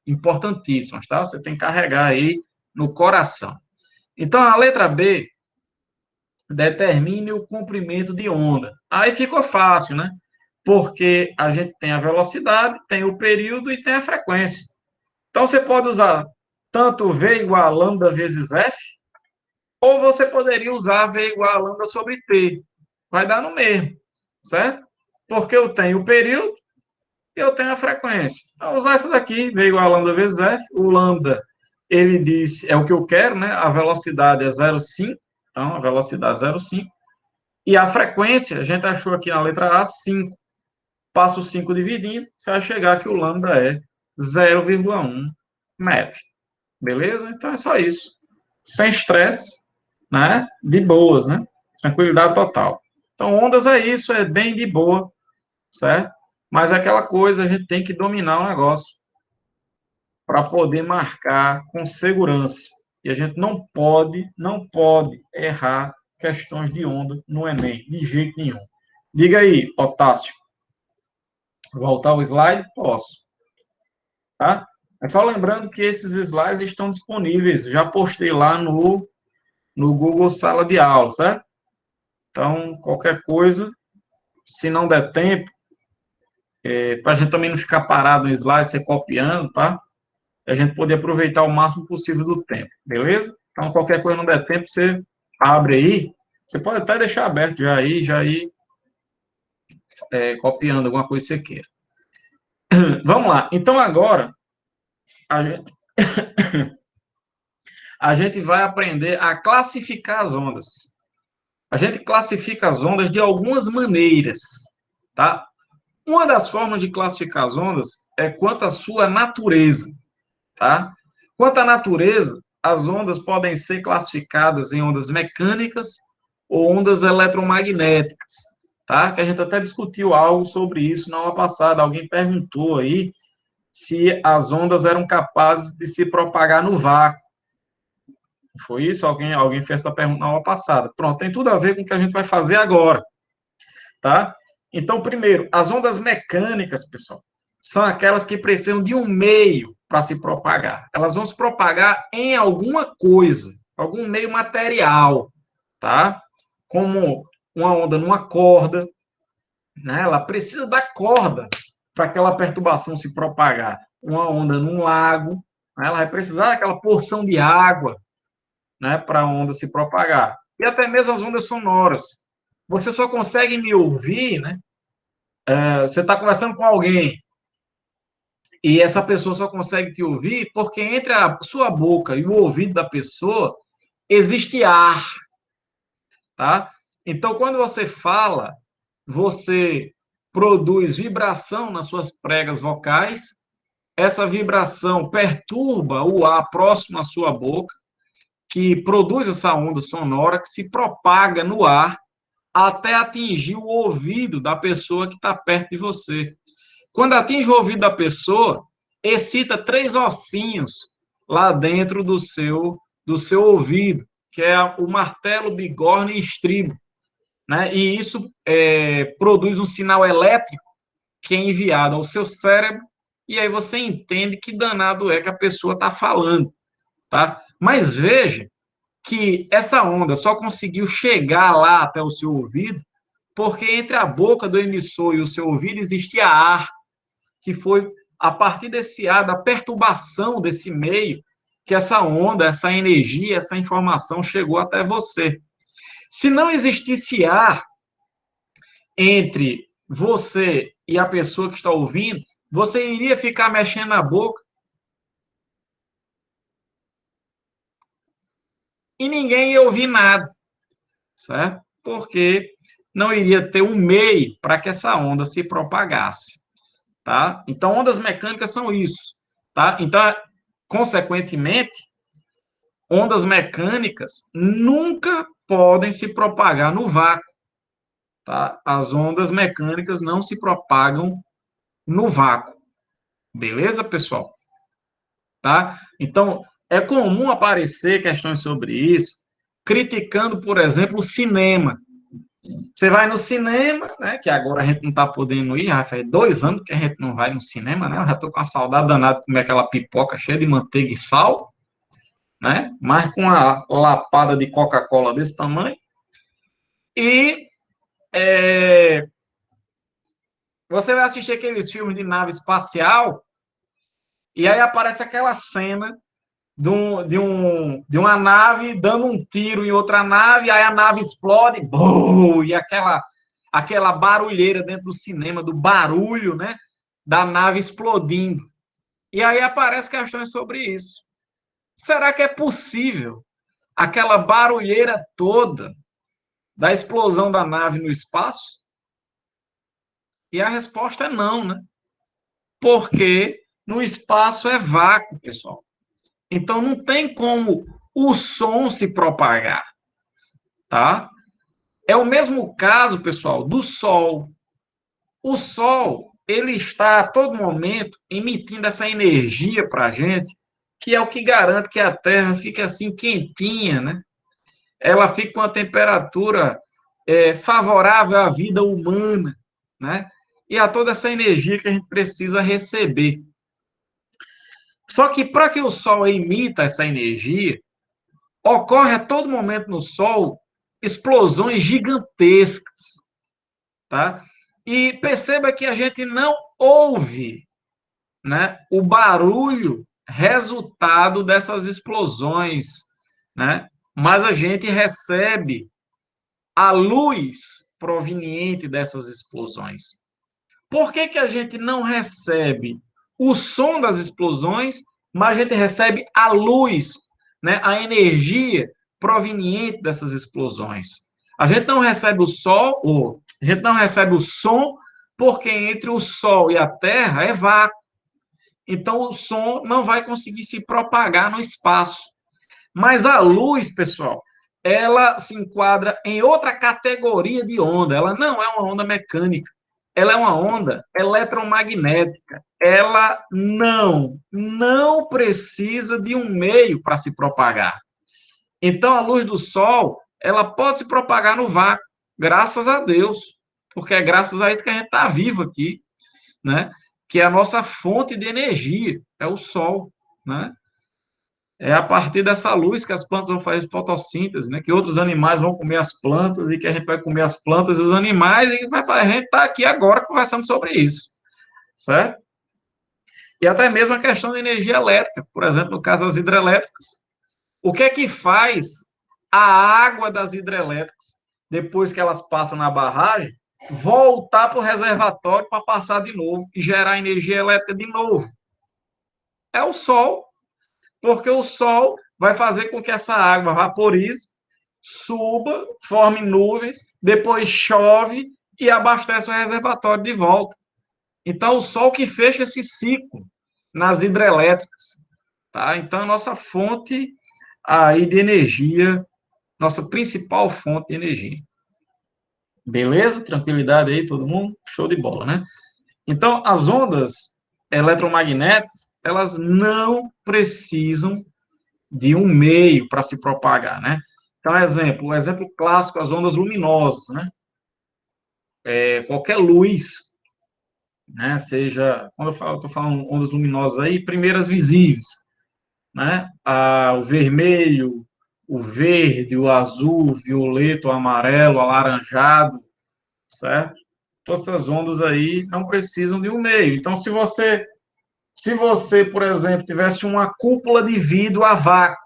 importantíssimas, tá? Você tem que carregar aí no coração. Então, a letra B, determine o comprimento de onda. Aí ficou fácil, né? Porque a gente tem a velocidade, tem o período e tem a frequência. Então, você pode usar tanto V igual a lambda vezes F, ou você poderia usar V igual a lambda sobre T. Vai dar no mesmo, certo? Porque eu tenho o período e eu tenho a frequência. Então, usar essa daqui, V igual a lambda vezes F. O lambda, ele disse, é o que eu quero, né? A velocidade é 0,5. Então, a velocidade é 0,5. E a frequência, a gente achou aqui na letra A, 5. Passa o 5 dividindo, você vai chegar que o lambda é 0,1 metro. Beleza? Então, é só isso. Sem estresse, né? De boas, né? Tranquilidade total. Então, ondas é isso, é bem de boa, certo? Mas é aquela coisa, a gente tem que dominar o negócio para poder marcar com segurança. E a gente não pode errar questões de onda no Enem, de jeito nenhum. Diga aí, Otácio. Voltar o slide? Posso. Tá? É só lembrando que esses slides estão disponíveis. Já postei lá no Google Sala de Aula, certo? Então, qualquer coisa, se não der tempo, para a gente também não ficar parado no slide, você copiando, tá? A gente poder aproveitar o máximo possível do tempo, beleza? Então, qualquer coisa não der tempo, você abre aí. Você pode até deixar aberto já ir copiando alguma coisa que você queira. Vamos lá. Então, agora, a gente, a gente vai aprender a classificar as ondas. A gente classifica as ondas de algumas maneiras, tá? Uma das formas de classificar as ondas é quanto à sua natureza, tá? Quanto à natureza, as ondas podem ser classificadas em ondas mecânicas ou ondas eletromagnéticas, tá? Que a gente até discutiu algo sobre isso na aula passada. Alguém perguntou aí se as ondas eram capazes de se propagar no vácuo. Foi isso? Alguém fez essa pergunta na aula passada. Pronto, tem tudo a ver com o que a gente vai fazer agora, tá? Então, primeiro, as ondas mecânicas, pessoal, são aquelas que precisam de um meio para se propagar. Elas vão se propagar em alguma coisa, algum meio material, tá? Como uma onda numa corda, né? Ela precisa da corda para aquela perturbação se propagar. Uma onda num lago, né? Ela vai precisar daquela porção de água, né? Para a onda se propagar. E até mesmo as ondas sonoras. Você só consegue me ouvir, né? Você está conversando com alguém e essa pessoa só consegue te ouvir porque entre a sua boca e o ouvido da pessoa existe ar, tá? Então, quando você fala, você produz vibração nas suas pregas vocais, essa vibração perturba o ar próximo à sua boca, que produz essa onda sonora que se propaga no ar até atingir o ouvido da pessoa que está perto de você. Quando atinge o ouvido da pessoa, excita 3 ossinhos lá dentro do seu ouvido, que é o martelo, bigorna e estribo, né? E isso produz um sinal elétrico que é enviado ao seu cérebro, e aí você entende que danado é que a pessoa está falando, tá? Mas veja que essa onda só conseguiu chegar lá até o seu ouvido porque entre a boca do emissor e o seu ouvido existia ar, que foi a partir desse ar, da perturbação desse meio, que essa onda, essa energia, essa informação chegou até você. Se não existisse ar entre você e a pessoa que está ouvindo, você iria ficar mexendo na boca e ninguém ia ouvir nada, certo? Porque não iria ter um meio para que essa onda se propagasse, tá? Então, ondas mecânicas são isso, tá? Então, consequentemente, ondas mecânicas nunca podem se propagar no vácuo, tá? As ondas mecânicas não se propagam no vácuo. Beleza, pessoal? Tá? Então, é comum aparecer questões sobre isso, criticando, por exemplo, o cinema. Você vai no cinema, né? Que agora a gente não está podendo ir, já faz 2 anos que a gente não vai no cinema, né? Eu já estou com a saudade danada de comer aquela pipoca cheia de manteiga e sal, né? Mas com uma lapada de Coca-Cola desse tamanho. E você vai assistir aqueles filmes de nave espacial, e aí aparece aquela cena de uma nave dando um tiro em outra nave, aí a nave explode, bum, e aquela barulheira dentro do cinema, do barulho, né, da nave explodindo. E aí aparecem questões sobre isso. Será que é possível aquela barulheira toda da explosão da nave no espaço? E a resposta é não, né? Porque no espaço é vácuo, pessoal. Então não tem como o som se propagar, tá? É o mesmo caso, pessoal, do Sol. O Sol, ele está a todo momento emitindo essa energia para a gente, que é o que garante que a Terra fique assim quentinha, né? Ela fica com uma temperatura favorável à vida humana, né? E a toda essa energia que a gente precisa receber. Só que para que o Sol emita essa energia, ocorre a todo momento no Sol explosões gigantescas, tá? E perceba que a gente não ouve, né, o barulho resultado dessas explosões, né? Mas a gente recebe a luz proveniente dessas explosões. Por que que a gente não recebe o som das explosões, mas a gente recebe a luz, né? A energia proveniente dessas explosões? A gente não recebe o sol, ou a gente não recebe o som, porque entre o sol e a terra é vácuo. Então o som não vai conseguir se propagar no espaço. Mas a luz, pessoal, ela se enquadra em outra categoria de onda. Ela não é uma onda mecânica. Ela é uma onda eletromagnética. Ela não precisa de um meio para se propagar. Então, a luz do sol, ela pode se propagar no vácuo, graças a Deus, porque é graças a isso que a gente está vivo aqui, né? Que é a nossa fonte de energia, é o sol, né? É a partir dessa luz que as plantas vão fazer fotossíntese, né? Que outros animais vão comer as plantas e que a gente vai comer as plantas e os animais e vai, a gente está aqui agora conversando sobre isso, certo? E até mesmo a questão de energia elétrica, por exemplo, no caso das hidrelétricas. O que é que faz a água das hidrelétricas, depois que elas passam na barragem, voltar para o reservatório para passar de novo e gerar energia elétrica de novo? É o sol, porque o sol vai fazer com que essa água vaporize, suba, forme nuvens, depois chove e abastece o reservatório de volta. Então, o sol que fecha esse ciclo nas hidrelétricas. Tá? Então, a nossa fonte aí de energia, nossa principal fonte de energia. Beleza? Tranquilidade aí, todo mundo? Show de bola, né? Então, as ondas eletromagnéticas, elas não precisam de um meio para se propagar, né? Então, o exemplo clássico, as ondas luminosas, né? Qualquer luz, né? Seja, quando eu estou falando ondas luminosas aí, primeiras visíveis, né? O vermelho, o verde, o azul, o violeta, o amarelo, o alaranjado, certo? Todas essas ondas aí não precisam de um meio. Então, se você, por exemplo, tivesse uma cúpula de vidro a vácuo,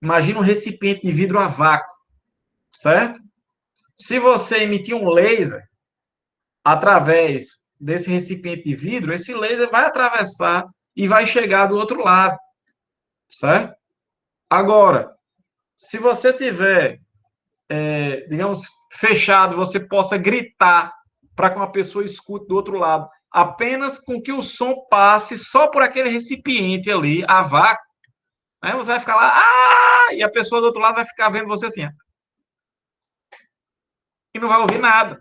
imagina um recipiente de vidro a vácuo, certo? Se você emitir um laser através desse recipiente de vidro, esse laser vai atravessar e vai chegar do outro lado, certo? Agora, se você tiver, digamos, fechado, você possa gritar para que uma pessoa escute do outro lado, apenas com que o som passe só por aquele recipiente ali, a vácuo, né? Você vai ficar lá, e a pessoa do outro lado vai ficar vendo você assim, e não vai ouvir nada,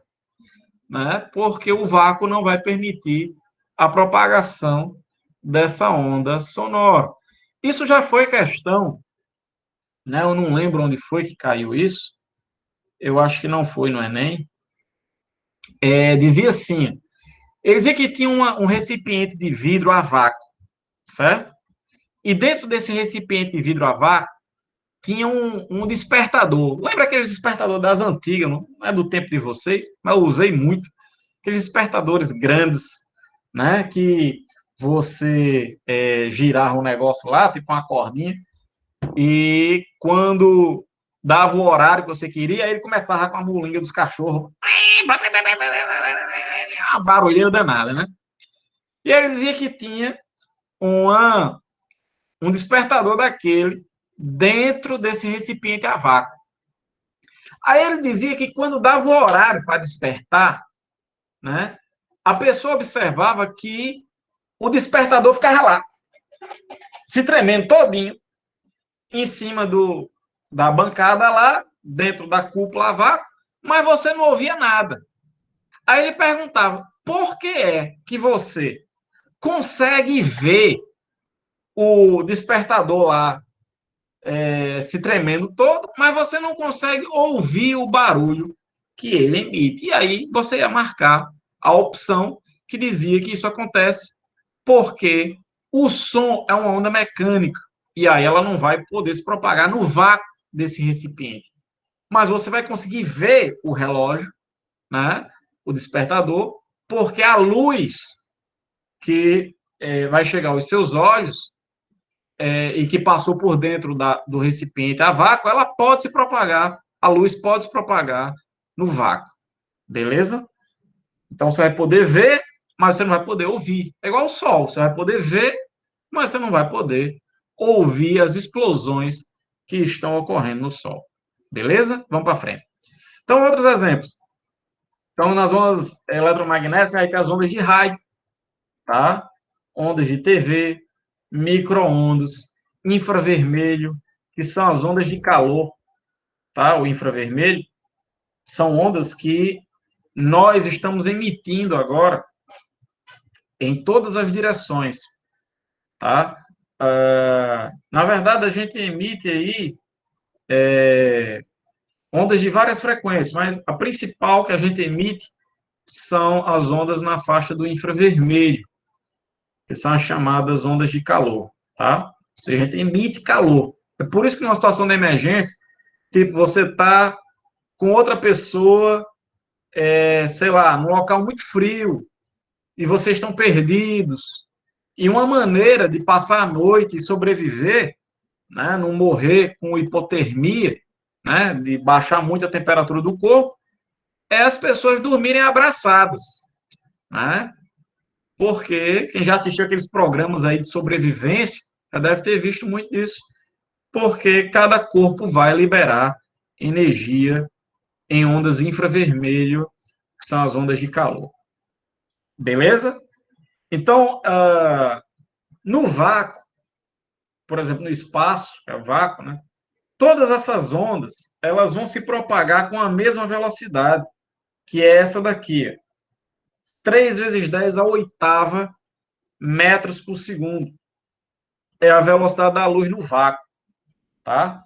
né? Porque o vácuo não vai permitir a propagação dessa onda sonora. Isso já foi questão, né? Eu não lembro onde foi que caiu isso. Eu acho que não foi no Enem. Dizia assim, ele dizia que tinha um recipiente de vidro a vácuo, certo? E dentro desse recipiente de vidro a vácuo tinha um despertador. Lembra aqueles despertadores das antigas, não é do tempo de vocês, mas eu usei muito. Aqueles despertadores grandes, né? Que você girava um negócio lá, tipo uma cordinha, e quando dava o horário que você queria, aí ele começava com a mulinha dos cachorros. Uma barulheira danada, né? E ele dizia que tinha um despertador daquele dentro desse recipiente a vácuo. Aí ele dizia que quando dava o horário para despertar, né, a pessoa observava que o despertador ficava lá, se tremendo todinho, em cima da bancada lá, dentro da cúpula a vácuo, mas você não ouvia nada. Aí ele perguntava, por que é que você consegue ver o despertador lá se tremendo todo, mas você não consegue ouvir o barulho que ele emite? E aí você ia marcar a opção que dizia que isso acontece porque o som é uma onda mecânica e aí ela não vai poder se propagar no vácuo desse recipiente. Mas você vai conseguir ver o relógio, né, o despertador, porque a luz que vai chegar aos seus olhos e que passou por dentro do recipiente a vácuo, ela pode se propagar, a luz pode se propagar no vácuo, beleza? Então, você vai poder ver, mas você não vai poder ouvir. É igual o sol, você vai poder ver, mas você não vai poder ouvir as explosões que estão ocorrendo no sol. Beleza? Vamos para frente. Então, outros exemplos. Então, nas ondas eletromagnéticas, aí tem as ondas de rádio, tá? Ondas de TV, micro-ondas, infravermelho, que são as ondas de calor, tá? O infravermelho são ondas que nós estamos emitindo agora em todas as direções, tá? Na verdade, a gente emite aí ondas de várias frequências, mas a principal que a gente emite são as ondas na faixa do infravermelho, que são as chamadas ondas de calor, tá? Ou seja, a gente emite calor. É por isso que numa situação de emergência, tipo, você está com outra pessoa, sei lá, num local muito frio, e vocês estão perdidos, e uma maneira de passar a noite e sobreviver, né, não morrer com hipotermia, né, de baixar muito a temperatura do corpo, é as pessoas dormirem abraçadas, né? Porque quem já assistiu aqueles programas aí de sobrevivência já deve ter visto muito disso, porque cada corpo vai liberar energia em ondas infravermelho, que são as ondas de calor. Beleza? Então, no vácuo, por exemplo, no espaço, é o vácuo, né? Todas essas ondas, elas vão se propagar com a mesma velocidade, que é essa daqui. 3 vezes 10 a oitava metros por segundo. É a velocidade da luz no vácuo, tá?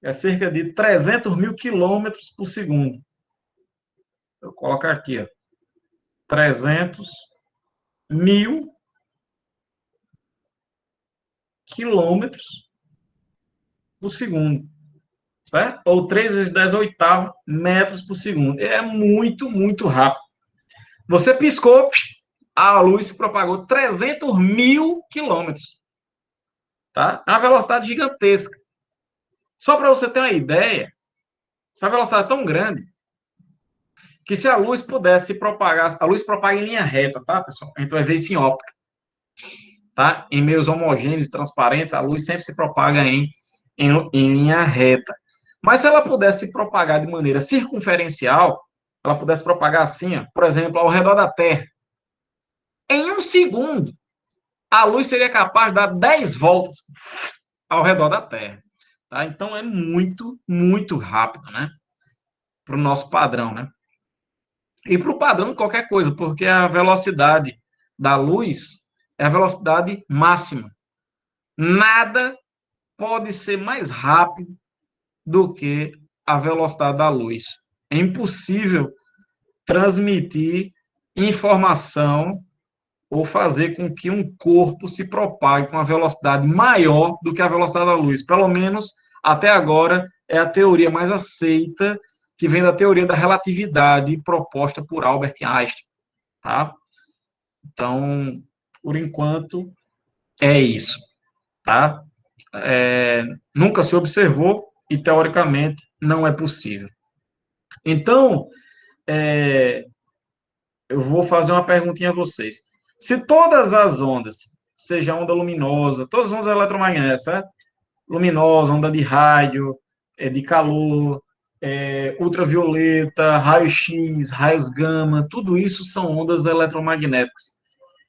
É cerca de 300 mil quilômetros por segundo. Vou colocar aqui, ó. 300 mil quilômetros por segundo, certo? Ou 3 vezes 10 a oitava metros por segundo. É muito, muito rápido. Você piscou, a luz se propagou 300 mil quilômetros. Tá? É uma velocidade gigantesca. Só para você ter uma ideia, essa velocidade é tão grande que se a luz pudesse se propagar, a luz propaga em linha reta, tá, pessoal? A gente vai ver isso em óptica. Tá? Em meios homogêneos e transparentes, a luz sempre se propaga em linha reta. Mas se ela pudesse se propagar de maneira circunferencial, ela pudesse propagar assim, ó, por exemplo, ao redor da Terra, em um segundo, a luz seria capaz de dar 10 voltas ao redor da Terra. Tá? Então, é muito, muito rápido, né? Para o nosso padrão, né? E para o padrão de qualquer coisa, porque a velocidade da luz é a velocidade máxima. Nada pode ser mais rápido do que a velocidade da luz. É impossível transmitir informação ou fazer com que um corpo se propague com uma velocidade maior do que a velocidade da luz. Pelo menos, até agora, é a teoria mais aceita, que vem da teoria da relatividade proposta por Albert Einstein. Tá? Então, por enquanto, é isso. Tá? Nunca se observou e, teoricamente, não é possível. Então, eu vou fazer uma perguntinha a vocês. Se todas as ondas, seja onda luminosa, todas as ondas eletromagnéticas, certo? Luminosa, onda de rádio, de calor, ultravioleta, raio-x, raios gama, tudo isso são ondas eletromagnéticas.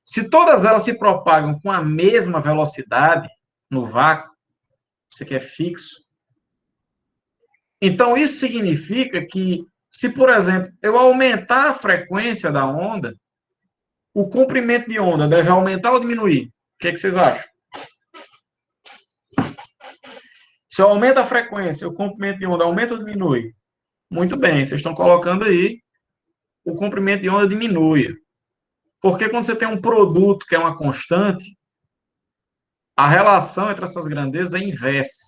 Se todas elas se propagam com a mesma velocidade no vácuo, isso aqui é fixo, então isso significa que, se, por exemplo, eu aumentar a frequência da onda, o comprimento de onda deve aumentar ou diminuir? O que vocês acham? Se eu aumento a frequência, o comprimento de onda aumenta ou diminui? Muito bem, vocês estão colocando aí, o comprimento de onda diminui. Porque quando você tem um produto que é uma constante, a relação entre essas grandezas é inversa.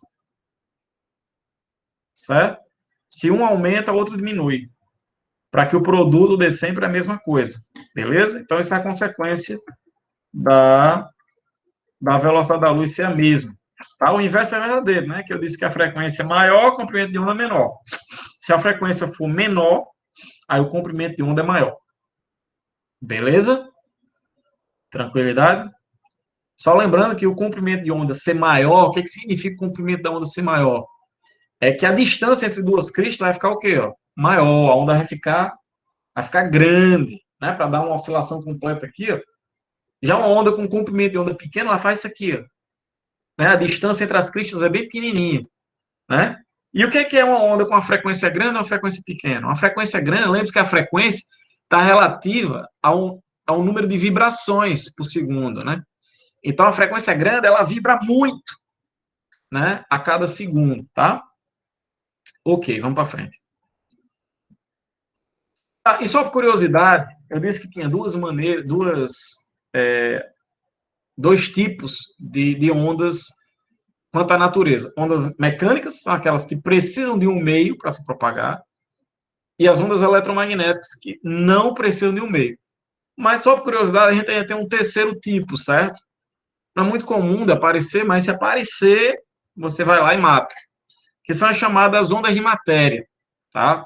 Certo? Se um aumenta, o outro diminui. Para que o produto dê sempre a mesma coisa. Beleza? Então, isso é a consequência da da velocidade da luz ser a mesma. Tá? O inverso é verdadeiro, né? Que eu disse que a frequência é maior, o comprimento de onda é menor. Se a frequência for menor, aí o comprimento de onda é maior. Beleza? Tranquilidade? Só lembrando que o comprimento de onda ser maior, o que significa o comprimento da onda ser maior? É que a distância entre duas cristas vai ficar o quê? Ó? Maior, a onda vai ficar grande, né? Para dar uma oscilação completa aqui, ó. Já uma onda com comprimento de onda pequeno, ela faz isso aqui, ó. Né? A distância entre as cristas é bem pequenininha, né? E o que é uma onda com uma frequência grande ou uma frequência pequena? Uma frequência grande, lembre-se que a frequência está relativa ao número de vibrações por segundo, né? Então, a frequência grande, ela vibra muito, né? A cada segundo, tá? Ok, vamos para frente. Ah, e só por curiosidade, eu disse que tinha duas maneiras, dois tipos de ondas quanto à natureza. Ondas mecânicas, são aquelas que precisam de um meio para se propagar, e as ondas eletromagnéticas, que não precisam de um meio. Mas, só por curiosidade, a gente ainda tem um terceiro tipo, certo? Não é muito comum de aparecer, mas se aparecer, você vai lá e mata. Que são as chamadas ondas de matéria, tá?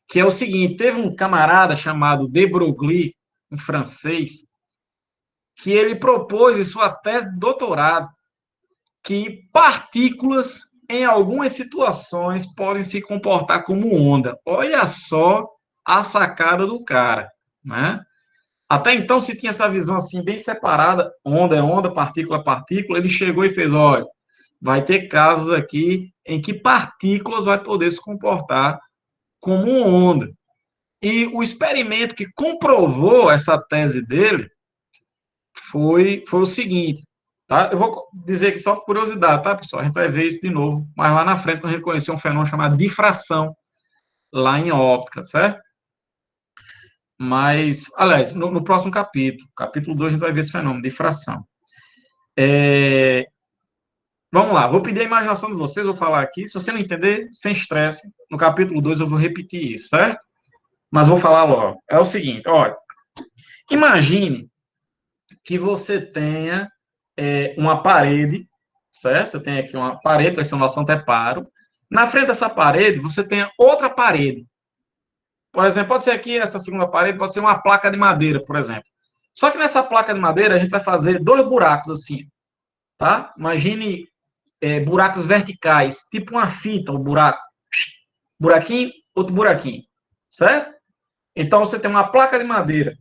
Que é o seguinte, teve um camarada chamado de Broglie, um francês, que ele propôs em sua tese de doutorado que partículas, em algumas situações, podem se comportar como onda. Olha só a sacada do cara, né? Até então se tinha essa visão assim bem separada, onda é onda, partícula é partícula. Ele chegou e fez, olha, vai ter casos aqui em que partículas vai poder se comportar como uma onda. E o experimento que comprovou essa tese dele foi o seguinte, tá? Eu vou dizer aqui só por curiosidade, tá, pessoal? A gente vai ver isso de novo, mas lá na frente, quando a gente conhecer um fenômeno chamado difração, lá em óptica, certo? Mas, aliás, no próximo capítulo 2, a gente vai ver esse fenômeno, difração. Vamos lá, vou pedir a imaginação de vocês, vou falar aqui. Se você não entender, sem estresse, no capítulo 2 eu vou repetir isso, certo? Mas vou falar logo. É o seguinte, olha, imagine que você tenha uma parede, certo? Você tem aqui uma parede, vai ser um nosso anteparo. Na frente dessa parede, você tem outra parede. Por exemplo, pode ser aqui, essa segunda parede, pode ser uma placa de madeira, por exemplo. Só que nessa placa de madeira, a gente vai fazer dois buracos assim, tá? Imagine buracos verticais, tipo uma fita, um buraco. Buraquinho, outro buraquinho, certo? Então, você tem uma placa de madeira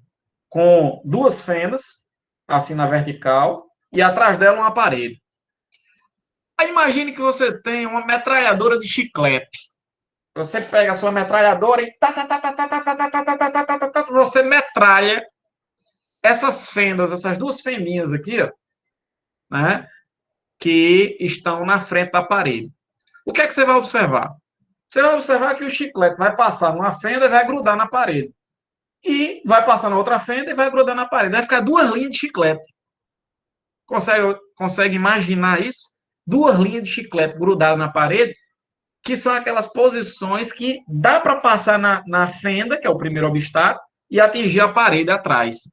com duas fendas, assim na vertical, e atrás dela uma parede. Aí imagine que você tem uma metralhadora de chiclete. Você pega a sua metralhadora e você metralha essas fendas, essas duas fendinhas aqui, ó, né, que estão na frente da parede. O que é que você vai observar? Você vai observar que o chiclete vai passar numa fenda e vai grudar na parede. E vai passar na outra fenda e vai grudar na parede. Vai ficar duas linhas de chiclete. Consegue imaginar isso? Duas linhas de chiclete grudadas na parede, que são aquelas posições que dá para passar na fenda, que é o primeiro obstáculo, e atingir a parede atrás.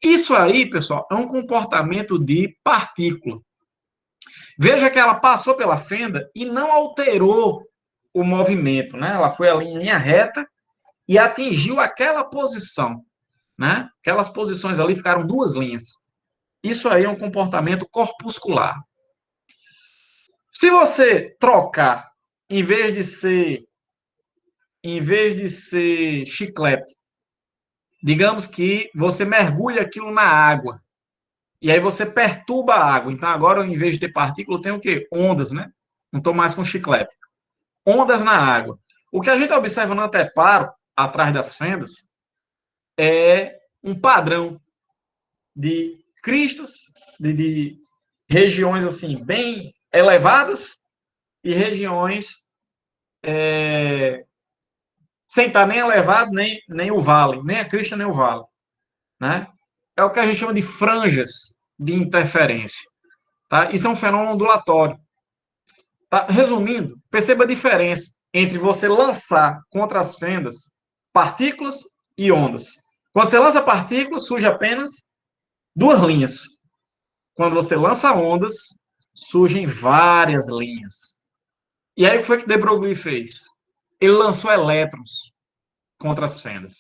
Isso aí, pessoal, é um comportamento de partícula. Veja que ela passou pela fenda e não alterou o movimento, né? Ela foi ali em linha reta e atingiu aquela posição, né? Aquelas posições ali ficaram duas linhas. Isso aí é um comportamento corpuscular. Se você trocar, em vez de ser chiclete, digamos que você mergulha aquilo na água, e aí você perturba a água. Então, agora, em vez de ter partícula, tem o quê? Ondas, né? Não estou mais com chiclete. Ondas na água. O que a gente observa no anteparo, atrás das fendas, é um padrão de cristas, de regiões assim bem elevadas e regiões sem estar nem elevado, nem o vale, nem a crista, nem o vale. Né? É o que a gente chama de franjas de interferência. Tá? Isso é um fenômeno ondulatório. Tá? Resumindo, perceba a diferença entre você lançar contra as fendas partículas e ondas. Quando você lança partículas, surge apenas duas linhas. quando você lança ondas, surgem várias linhas. E aí, o que foi que de Broglie fez? Ele lançou elétrons contra as fendas.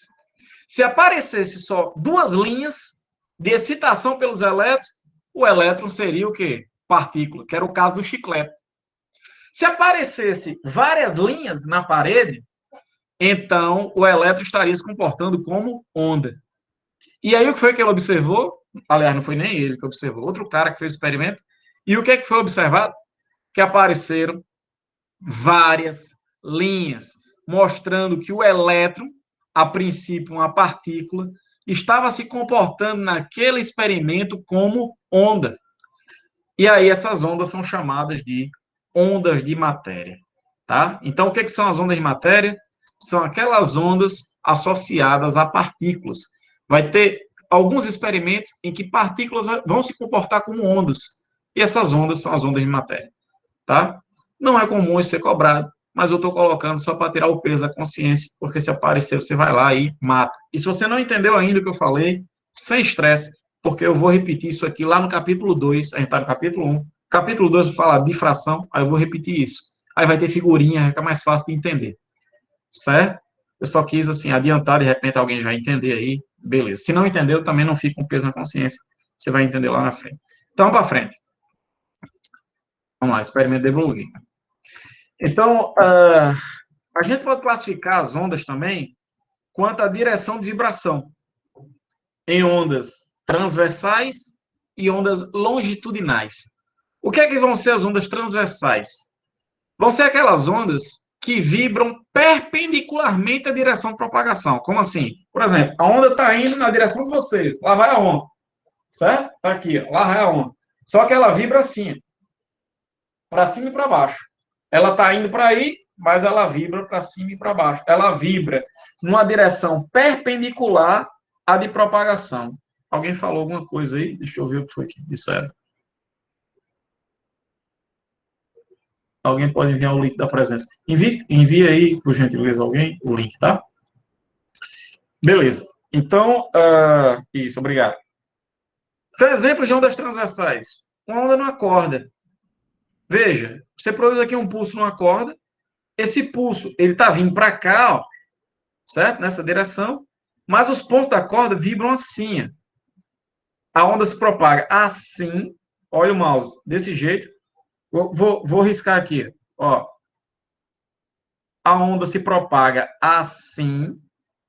Se aparecesse só duas linhas de excitação pelos elétrons, o elétron seria o quê? Partícula, que era o caso do chiclete. Se aparecesse várias linhas na parede, então o elétron estaria se comportando como onda. E aí o que foi que ele observou? Aliás, não foi nem ele que observou, outro cara que fez o experimento. E o que é que foi observado? Que apareceram várias linhas, mostrando que o elétron, a princípio uma partícula, estava se comportando naquele experimento como onda. E aí essas ondas são chamadas de ondas de matéria, tá? Então, o que são as ondas de matéria? São aquelas ondas associadas a partículas. Vai ter alguns experimentos em que partículas vão se comportar como ondas. E essas ondas são as ondas de matéria, tá? Não é comum isso ser cobrado, mas eu estou colocando só para tirar o peso da consciência, porque se aparecer, você vai lá e mata. E se você não entendeu ainda o que eu falei, sem estresse, porque eu vou repetir isso aqui lá no capítulo 2, a gente está no capítulo 1. Capítulo 2 vai falar de fração, aí eu vou repetir isso. Aí vai ter figurinha, fica mais fácil de entender. Certo? Eu só quis, assim, adiantar, de repente alguém já entender aí, beleza. Se não entendeu, também não fica com peso na consciência, você vai entender lá na frente. Então, para frente. Vamos lá, experimento de Broglie. Então, a gente pode classificar as ondas também quanto à direção de vibração, em ondas transversais e ondas longitudinais. O que é que vão ser as ondas transversais? Vão ser aquelas ondas que vibram perpendicularmente à direção de propagação. Como assim? Por exemplo, a onda está indo na direção de vocês. Lá vai a onda. Certo? Está aqui. Lá vai a onda. Só que ela vibra assim. Para cima e para baixo. Ela está indo para aí, mas ela vibra para cima e para baixo. Ela vibra numa direção perpendicular à de propagação. Alguém falou alguma coisa aí? Deixa eu ver o que foi que disseram. Alguém pode enviar o link da presença. Envie aí, por gentileza, alguém, o link, tá? Beleza. Então, isso, obrigado. Então, exemplos de ondas transversais. Uma onda numa corda. Veja, você produz aqui um pulso numa corda. Esse pulso, ele está vindo para cá, ó, certo? Nessa direção. Mas os pontos da corda vibram assim. A onda se propaga assim. Olha o mouse, desse jeito. Vou riscar aqui, ó. A onda se propaga assim.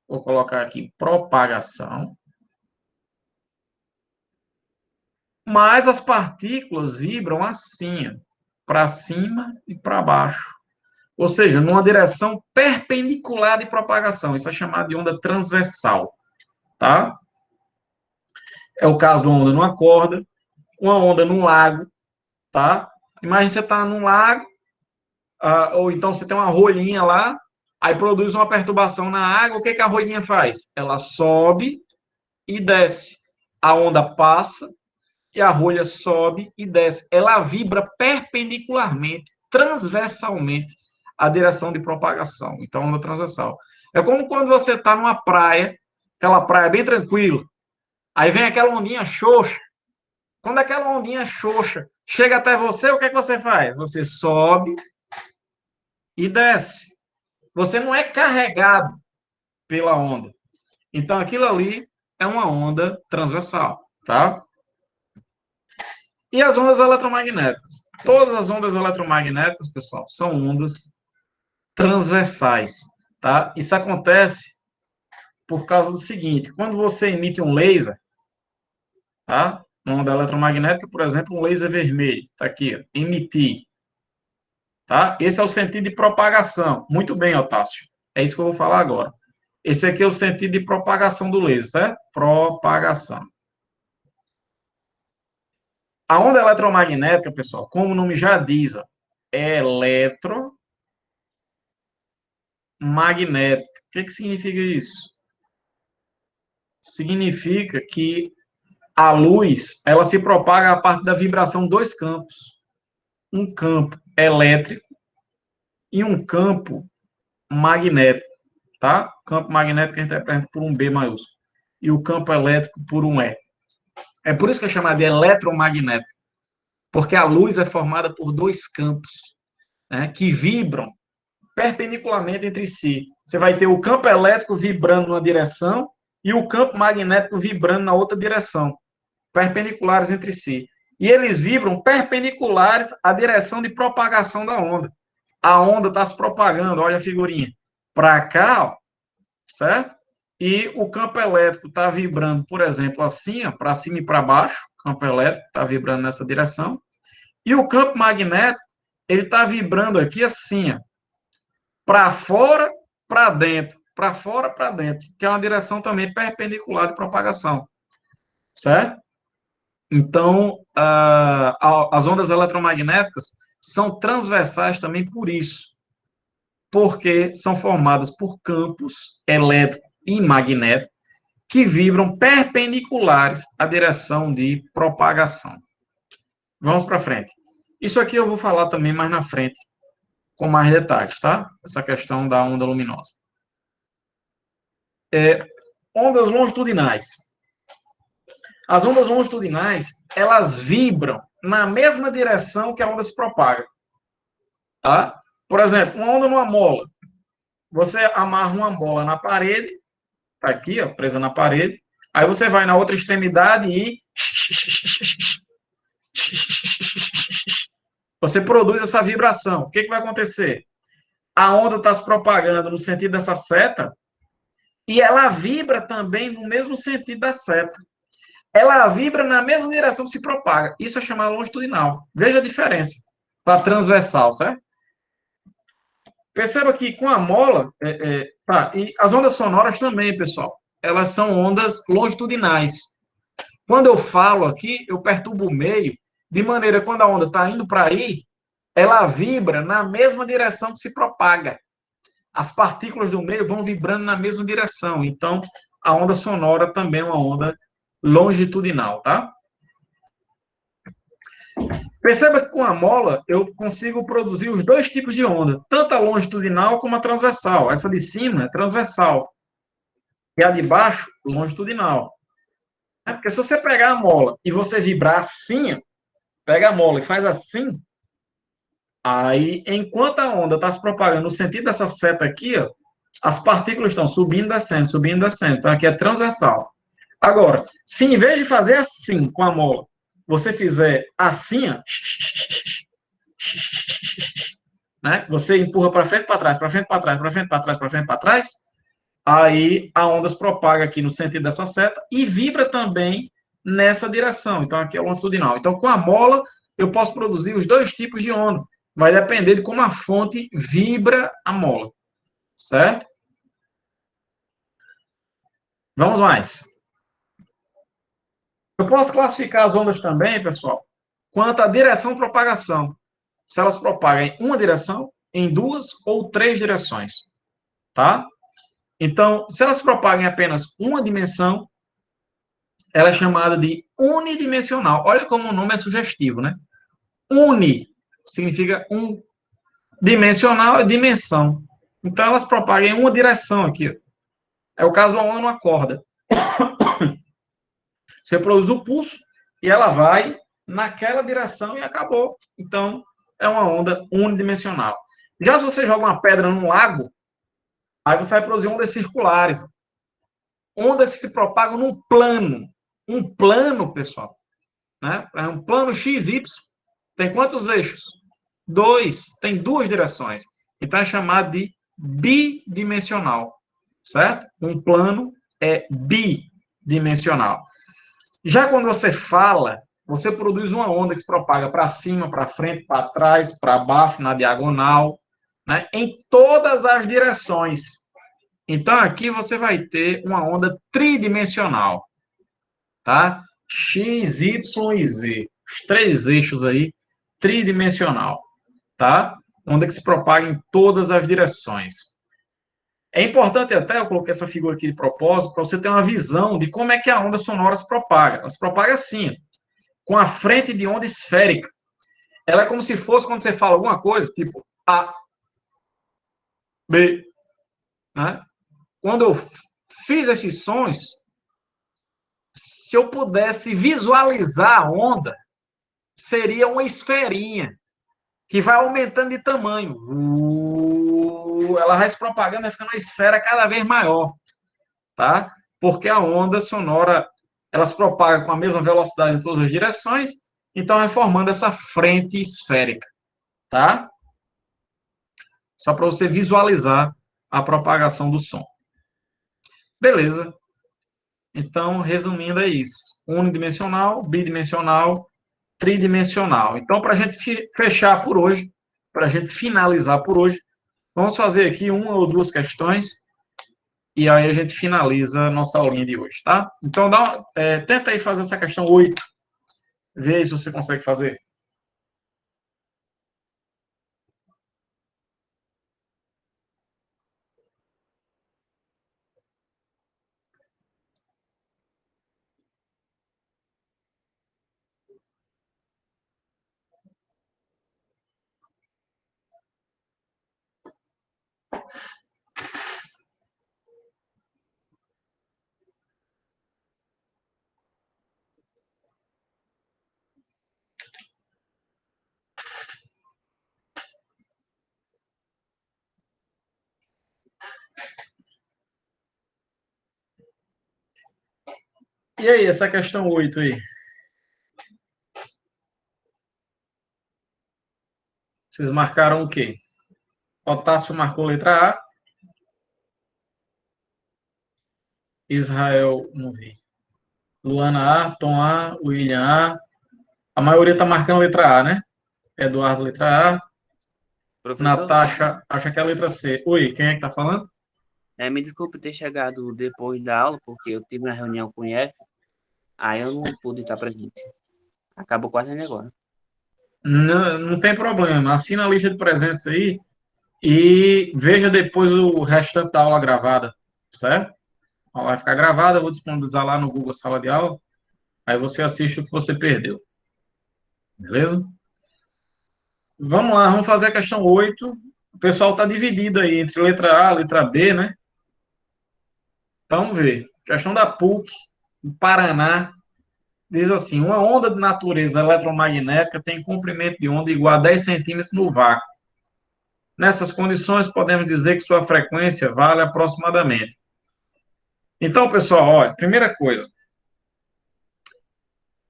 Vou colocar aqui propagação. Mas as partículas vibram assim, para cima e para baixo. Ou seja, numa direção perpendicular de propagação. Isso é chamado de onda transversal, tá? É o caso de uma onda numa corda, uma onda num lago, tá? Imagina você tá num lago, ou então você tem uma rolinha lá, aí produz uma perturbação na água, o que que a rolinha faz? Ela sobe e desce. A onda passa e a rolha sobe e desce. Ela vibra perpendicularmente, transversalmente, à direção de propagação. Então, onda transversal. É como quando você está numa praia, aquela praia bem tranquila, aí vem aquela ondinha xoxa. Quando aquela ondinha xoxa chega até você, o que é que você faz? Você sobe e desce. Você não é carregado pela onda. Então, aquilo ali é uma onda transversal, tá? E as ondas eletromagnéticas? Todas as ondas eletromagnéticas, pessoal, são ondas transversais, tá? Isso acontece por causa do seguinte: quando você emite um laser, tá? Uma onda eletromagnética, por exemplo, um laser vermelho, tá aqui, ó, emitir, tá? Esse é o sentido de propagação. Muito bem, Otácio. É isso que eu vou falar agora. Esse aqui é o sentido de propagação do laser, certo? Propagação. A onda eletromagnética, pessoal, como o nome já diz, ó, é eletromagnética. O que significa isso? Significa que a luz, ela se propaga a partir da vibração de dois campos. Um campo elétrico e um campo magnético, tá? O campo magnético a gente representa por um B maiúsculo. E o campo elétrico por um E. É por isso que é chamada de eletromagnética, porque a luz é formada por dois campos, né, que vibram perpendicularmente entre si. Você vai ter o campo elétrico vibrando numa direção e o campo magnético vibrando na outra direção, perpendiculares entre si. E eles vibram perpendiculares à direção de propagação da onda. A onda está se propagando, olha a figurinha, para cá, ó, certo? E o campo elétrico está vibrando, por exemplo, assim, para cima e para baixo, o campo elétrico está vibrando nessa direção, e o campo magnético, ele está vibrando aqui assim, para fora, para dentro, para fora, para dentro, que é uma direção também perpendicular de propagação, certo? Então, as ondas eletromagnéticas são transversais também por isso, porque são formadas por campos elétrico e magnético que vibram perpendiculares à direção de propagação. Vamos para frente. Isso aqui eu vou falar também mais na frente, com mais detalhes, tá? Essa questão da onda luminosa. Ondas longitudinais. As ondas longitudinais, elas vibram na mesma direção que a onda se propaga, tá? Por exemplo, uma onda numa mola. Você amarra uma mola na parede, tá aqui, ó, presa na parede, aí você vai na outra extremidade e você produz essa vibração. O que vai acontecer? A onda está se propagando no sentido dessa seta e ela vibra também no mesmo sentido da seta. Ela vibra na mesma direção que se propaga. Isso é chamado longitudinal. Veja a diferença. Para transversal, certo? Perceba que com a mola, tá, e as ondas sonoras também, pessoal, elas são ondas longitudinais. Quando eu falo aqui, eu perturbo o meio, de maneira que quando a onda está indo para aí, ela vibra na mesma direção que se propaga. As partículas do meio vão vibrando na mesma direção. Então, a onda sonora também é uma onda longitudinal, tá? Perceba que com a mola eu consigo produzir os dois tipos de onda, tanto a longitudinal como a transversal. Essa de cima é transversal e a de baixo, longitudinal. Porque se você pegar a mola e você vibrar assim, pega a mola e faz assim, aí enquanto a onda está se propagando no sentido dessa seta aqui, ó, as partículas estão subindo, descendo, subindo, descendo. Então aqui é transversal. Agora, se em vez de fazer assim com a mola, você fizer assim, ó, né? Você empurra para frente, para trás, para frente, para trás, para frente, para trás, para frente, para trás, aí a onda se propaga aqui no sentido dessa seta e vibra também nessa direção. Então aqui é longitudinal. Então com a mola eu posso produzir os dois tipos de onda. Vai depender de como a fonte vibra a mola, certo? Vamos mais. Eu posso classificar as ondas também, pessoal, quanto à direção de propagação. Se elas propagam em uma direção, em duas ou três direções, tá? Então, se elas propagam em apenas uma dimensão, ela é chamada de unidimensional. Olha como o nome é sugestivo, né? Uni significa um, dimensional é dimensão. Então, elas propagam em uma direção aqui. É o caso de uma onda numa corda. Você produz o pulso e ela vai naquela direção e acabou. Então, é uma onda unidimensional. Já se você joga uma pedra num lago, aí você vai produzir ondas circulares. Ondas que se propagam num plano. Um plano, pessoal, né? É um plano XY. Tem quantos eixos? Dois. Tem duas direções. Então, é chamado de bidimensional. Certo? Um plano é bidimensional. Já quando você fala, você produz uma onda que se propaga para cima, para frente, para trás, para baixo, na diagonal, né? Em todas as direções. Então, aqui você vai ter uma onda tridimensional, tá? X, Y e Z. Os três eixos aí, tridimensional, tá? Onda que se propaga em todas as direções. É importante até, eu coloquei essa figura aqui de propósito, para você ter uma visão de como é que a onda sonora se propaga. Ela se propaga assim, com a frente de onda esférica. Ela é como se fosse quando você fala alguma coisa, tipo A, B, né? Quando eu fiz esses sons, se eu pudesse visualizar a onda, seria uma esferinha que vai aumentando de tamanho. Ela vai se propagando, vai ficando uma esfera cada vez maior, tá? Porque a onda sonora, ela se propaga com a mesma velocidade em todas as direções, então vai formando essa frente esférica, tá? Só para você visualizar a propagação do som. Beleza. Então, resumindo, é isso. Unidimensional, bidimensional, tridimensional. Então, para a gente fechar por hoje, para a gente finalizar por hoje, vamos fazer aqui uma ou duas questões e aí a gente finaliza a nossa aulinha de hoje, tá? Então, tenta aí fazer essa questão 8. Vê aí se você consegue fazer. E aí, essa questão 8 aí? Vocês marcaram o quê? Otácio marcou letra A. Israel, não vi. Luana A, Tom A, William A. A maioria está marcando letra A, né? Eduardo, letra A. Professor, Natasha, acha que é a letra C. Oi, quem é que está falando? me desculpe ter chegado depois da aula, porque eu tive uma reunião com o IF, aí eu não pude estar presente. Acabou quase agora. Não, não tem problema. Assina a lista de presença aí e veja depois o restante da aula gravada, certo? Ela vai ficar gravada, eu vou disponibilizar lá no Google Sala de Aula. Aí você assiste o que você perdeu. Beleza? Vamos lá, vamos fazer a questão 8. O pessoal está dividido aí entre letra A e letra B, né? Então, vamos ver. Questão da PUC, do Paraná. Diz assim: uma onda de natureza eletromagnética tem comprimento de onda igual a 10 centímetros no vácuo. Nessas condições, podemos dizer que sua frequência vale aproximadamente. Então, pessoal, olha, primeira coisa.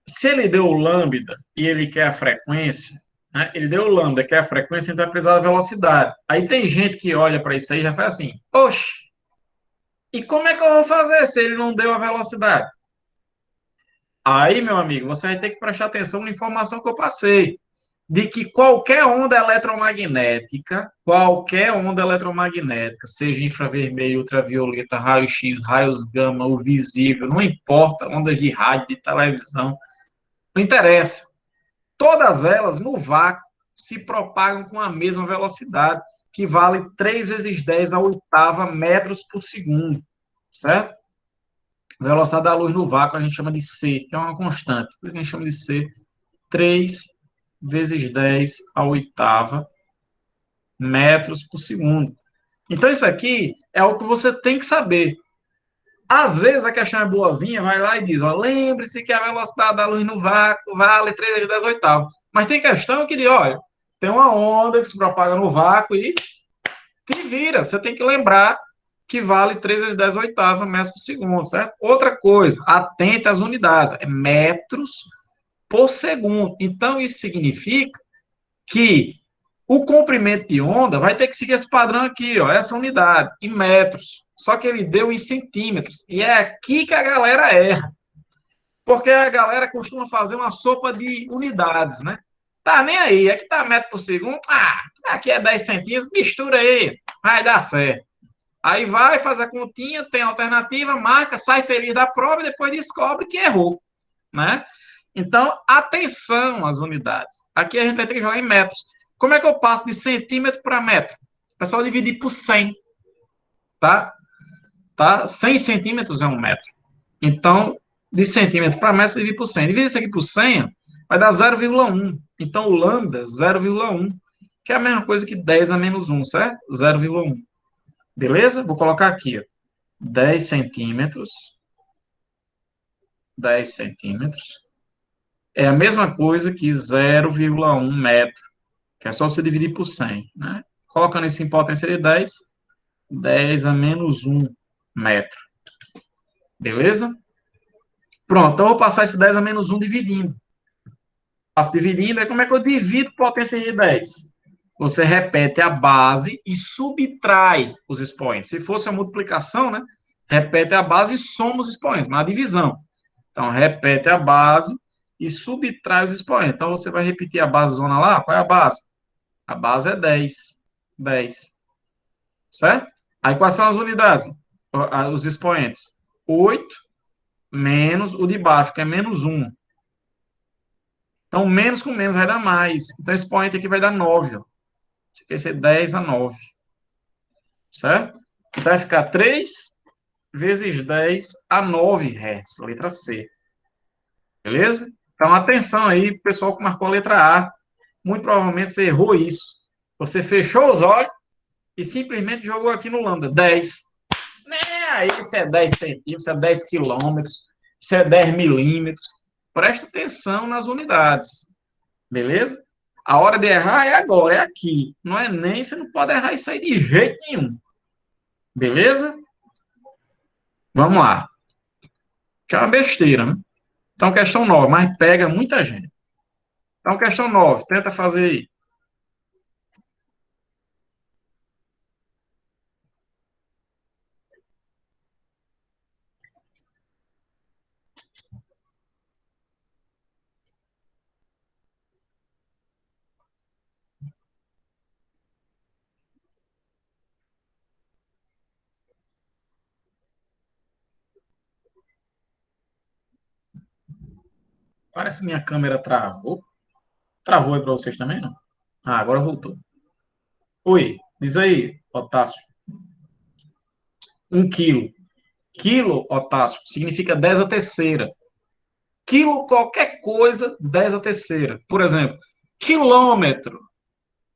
Se ele deu o lambda e ele quer a frequência, né? Ele deu o lambda, quer a frequência, então vai precisar da velocidade. Aí tem gente que olha para isso aí e já faz assim: oxe, e como é que eu vou fazer se ele não deu a velocidade? Aí, meu amigo, você vai ter que prestar atenção na informação que eu passei, de que qualquer onda eletromagnética, seja infravermelho, ultravioleta, raio-x, raios gama, o visível, não importa, ondas de rádio, de televisão, não interessa. Todas elas, no vácuo, se propagam com a mesma velocidade, que vale 3 vezes 10 a oitava metros por segundo, certo? A velocidade da luz no vácuo a gente chama de C, que é uma constante. Por isso a gente chama de C, 3 vezes 10 a oitava metros por segundo. Então, isso aqui é o que você tem que saber. Às vezes, a questão é boazinha, vai lá e diz, ó, lembre-se que a velocidade da luz no vácuo vale 3 vezes 10 a oitava. Mas tem questão que diz, olha, tem uma onda que se propaga no vácuo e te vira. Você tem que lembrar que vale 3 vezes 10 a oitava metros por segundo, certo? Outra coisa, atente às unidades, é metros por segundo. Então, isso significa que o comprimento de onda vai ter que seguir esse padrão aqui, ó, essa unidade, em metros. Só que ele deu em centímetros. E é aqui que a galera erra. Porque a galera costuma fazer uma sopa de unidades, né? Tá nem aí, aqui tá metro por segundo. Ah, aqui é 10 centímetros, mistura aí, vai dar certo. Aí vai, faz a continha, tem alternativa, marca, sai feliz da prova e depois descobre que errou, né? Então, atenção às unidades. Aqui a gente vai ter que jogar em metros. Como é que eu passo de centímetro para metro? É só dividir por 100, tá? 100 centímetros é 1 metro. Então, de centímetro para metro, você divide por 100. Divide isso aqui por 100, vai dar 0,1. Então, o lambda, 0,1, que é a mesma coisa que 10 a menos 1, certo? 0,1. Beleza? Vou colocar aqui, ó. 10 centímetros 10 centímetros, é a mesma coisa que 0,1 metro, que é só você dividir por 100, né? Colocando isso em potência de 10, 10 a menos 1 metro. Beleza? Pronto, então eu vou passar esse 10 a menos 1 dividindo. Faço dividindo, aí como é que eu divido potência de 10? Você repete a base e subtrai os expoentes. Se fosse a multiplicação, né? Repete a base e soma os expoentes, mas a divisão. Então, repete a base e subtrai os expoentes. Então, você vai repetir a base zona lá. Qual é a base? A base é 10. 10. Certo? Aí, quais são as unidades? Os expoentes. 8 menos o de baixo, que é menos 1. Então, menos com menos vai dar mais. Então, esse expoente aqui vai dar 9. Ó. Isso aqui vai ser 10 a 9. Certo? Então, vai ficar 3 vezes 10 a 9 Hz, letra C. Beleza? Então, atenção aí, pessoal que marcou a letra A. Muito provavelmente você errou isso. Você fechou os olhos e simplesmente jogou aqui no lambda. 10. Aí isso é 10 centímetros, isso é 10 quilômetros, isso é 10 milímetros. Presta atenção nas unidades. Beleza? A hora de errar é agora, é aqui. Não é nem, você não pode errar isso aí de jeito nenhum. Beleza? Vamos lá. Que é uma besteira, né? Então, questão 9, mas pega muita gente. Então, questão 9, tenta fazer aí. Parece que minha câmera travou. Travou aí para vocês também, não? Ah, agora voltou. Oi, diz aí, Otácio. 1 quilo. Quilo, Otácio, significa 10 a terceira. Quilo, qualquer coisa, 10 a terceira. Por exemplo, quilômetro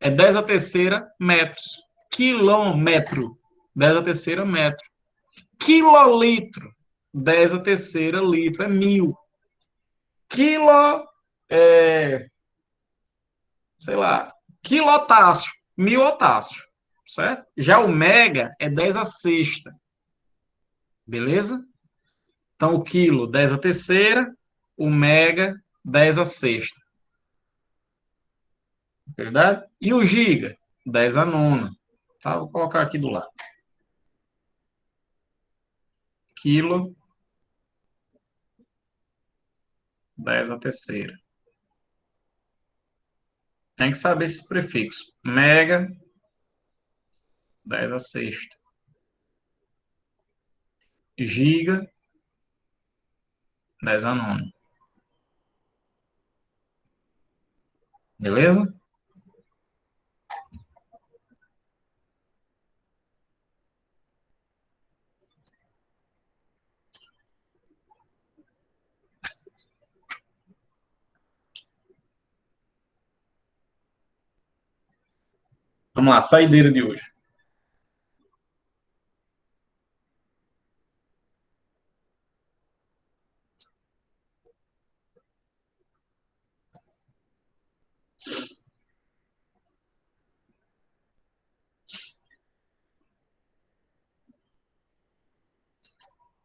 é 10 a terceira metros. Quilômetro, 10 a terceira metro. Quilolitro, 10 a terceira litro, é 1000. Quilo, sei lá, quilotácio, 1000 otácio, certo? Já o mega é 10 a sexta, beleza? Então, o quilo, 10 a terceira, o mega, 10 a sexta. Verdade? E o giga, 10 a nona. Tá? Vou colocar aqui do lado. Quilo, 10 a terceira. Tem que saber esse prefixo. Mega, 10 a sexta. Giga, 10 a nona. Beleza? Vamos lá, saideira de hoje.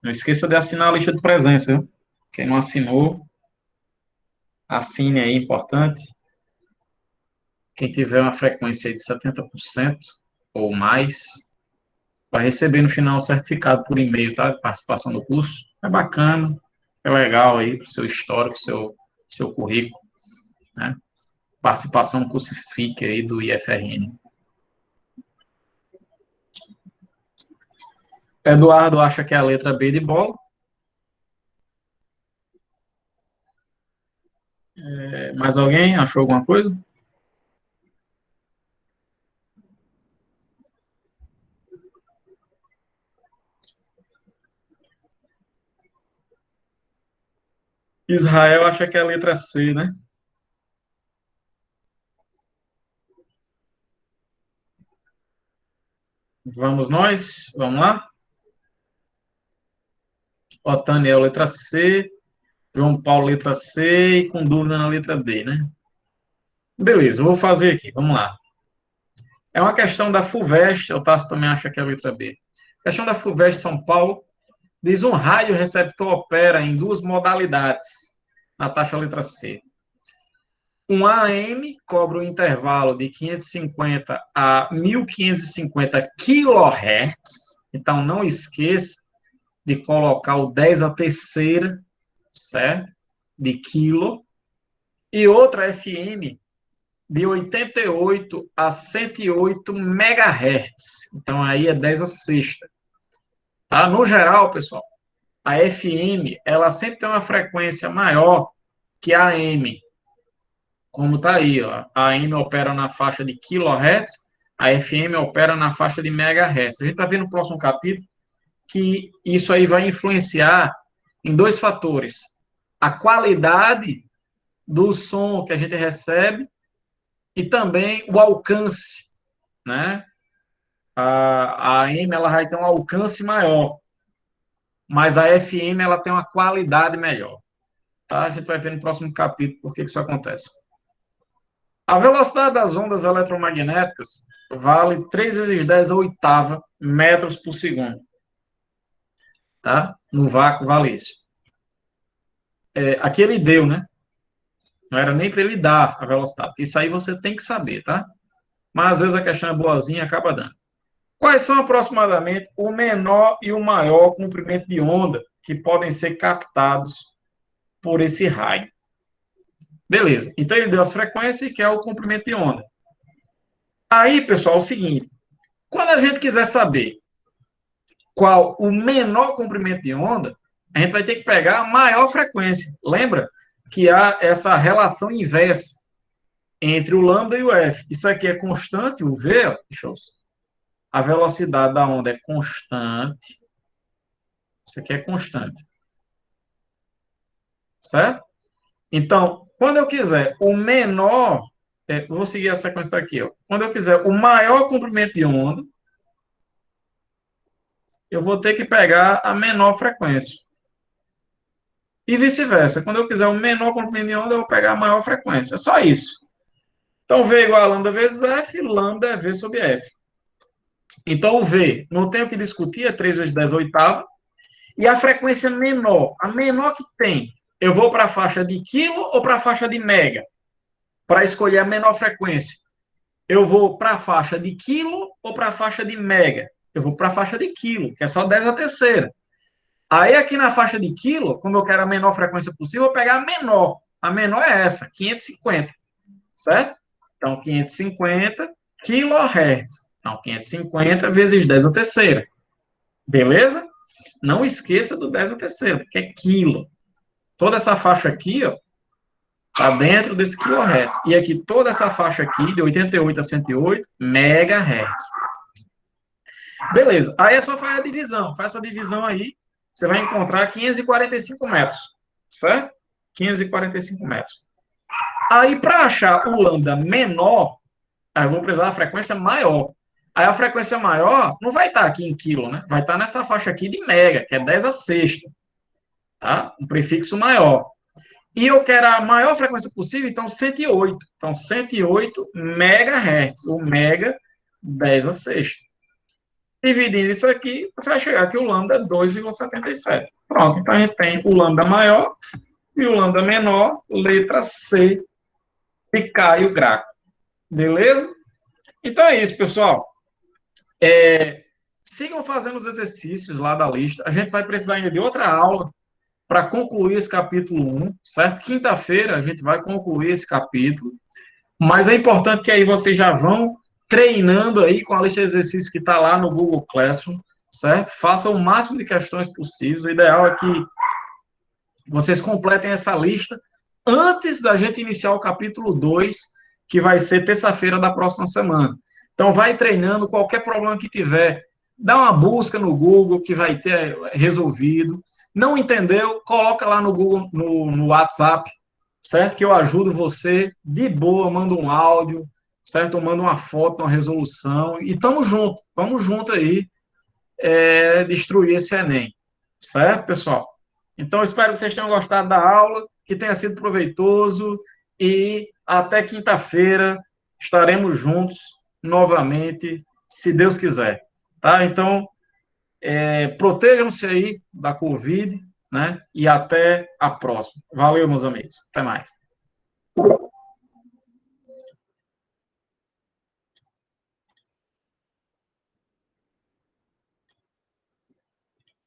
Não esqueça de assinar a lista de presença, viu? Quem não assinou, assine aí, importante. Quem tiver uma frequência de 70% ou mais, vai receber no final o certificado por e-mail, tá? De participação do curso. É bacana, é legal aí para o seu histórico, seu currículo, né? Participação no curso FIC aí do IFRN. Eduardo acha que é a letra B de bola. Mais alguém achou alguma coisa? Israel acha que é a letra C, né? Vamos nós? Vamos lá? Otânia é a letra C. João Paulo, letra C, e com dúvida na letra D, né? Beleza, eu vou fazer aqui, vamos lá. É uma questão da FUVEST, o Tasso também acha que é a letra B. Questão da FUVEST São Paulo, diz um radioreceptor opera em duas modalidades, na taxa letra C. Um AM cobra um intervalo de 550 a 1550 kHz, então não esqueça de colocar o 10 a terceira, certo? De quilo. E outra FM de 88 a 108 MHz. Então, aí é 10 a sexta. Tá? No geral, pessoal, a FM, ela sempre tem uma frequência maior que a AM. Como está aí, ó. A AM opera na faixa de kHz, a FM opera na faixa de megahertz. A gente vai ver no próximo capítulo que isso aí vai influenciar em dois fatores. A qualidade do som que a gente recebe e também o alcance, né? A AM ela vai ter um alcance maior, mas a FM ela tem uma qualidade melhor. Tá? A gente vai ver no próximo capítulo por que isso acontece. A velocidade das ondas eletromagnéticas vale 3 vezes 10 a oitava metros por segundo. Tá? No vácuo vale isso. Aqui ele deu, né? Não era nem para ele dar a velocidade. Isso aí você tem que saber, tá? Mas às vezes a questão é boazinha e acaba dando. Quais são aproximadamente o menor e o maior comprimento de onda que podem ser captados por esse raio? Beleza. Então ele deu as frequências, que é o comprimento de onda. Aí, pessoal, é o seguinte. Quando a gente quiser saber qual o menor comprimento de onda, a gente vai ter que pegar a maior frequência. Lembra que há essa relação inversa entre o lambda e o f. Isso aqui é constante, o v, ó, deixa eu... A velocidade da onda é constante. Isso aqui é constante. Certo? Então, quando eu quiser o menor, vou seguir a sequência daqui, ó. Quando eu quiser o maior comprimento de onda, eu vou ter que pegar a menor frequência. E vice-versa. Quando eu quiser o menor comprimento de onda, eu vou pegar a maior frequência. É só isso. Então, V igual a lambda vezes F, lambda é V sobre F. Então, o V, não tem o que discutir, é 3 vezes 10 oitava. E a frequência menor, a menor que tem, eu vou para a faixa de quilo ou para a faixa de mega? Para escolher a menor frequência. Eu vou para a faixa de quilo ou para a faixa de mega? Eu vou para a faixa de quilo, que é só 10 a terceira. Aí, aqui na faixa de quilo, como eu quero a menor frequência possível, eu vou pegar a menor. A menor é essa, 550. Certo? Então, 550 kHz. Então, 550 vezes 10 a terceira. Beleza? Não esqueça do 10 a terceira, porque é quilo. Toda essa faixa aqui, ó, está dentro desse kHz. E aqui, toda essa faixa aqui, de 88 a 108 megahertz. Beleza. Aí é só fazer a divisão. Faz essa divisão aí, você vai encontrar 545 metros. Certo? 545 metros. Aí, para achar o lambda menor, aí eu vou precisar da frequência maior. Aí a frequência maior não vai estar aqui em quilo, né? Vai estar nessa faixa aqui de mega, que é 10 a sexta. Tá? Um prefixo maior. E eu quero a maior frequência possível, então 108. Então, 108 megahertz. O mega, 10 a sexta. Dividindo isso aqui, você vai chegar que o lambda é 2,77. Pronto, então a gente tem o lambda maior e o lambda menor, letra C, de Caio Graco. Beleza? Então é isso, pessoal. Sigam fazendo os exercícios lá da lista. A gente vai precisar ainda de outra aula para concluir esse capítulo 1, certo? Quinta-feira a gente vai concluir esse capítulo. Mas é importante que aí vocês já vão treinando aí com a lista de exercícios que está lá no Google Classroom, certo? Façam o máximo de questões possíveis. O ideal é que vocês completem essa lista antes da gente iniciar o capítulo 2, que vai ser terça-feira da próxima semana. Então, vai treinando, qualquer problema que tiver, dá uma busca no Google, que vai ter resolvido. Não entendeu? Coloca lá no Google, no WhatsApp, certo? Que eu ajudo você, de boa, mando um áudio, certo? Eu mando uma foto, uma resolução, e vamos junto aí, destruir esse Enem. Certo, pessoal? Então, eu espero que vocês tenham gostado da aula, que tenha sido proveitoso e até quinta-feira estaremos juntos novamente, se Deus quiser. Tá? Então, protejam-se aí da Covid, né? E até a próxima. Valeu, meus amigos. Até mais.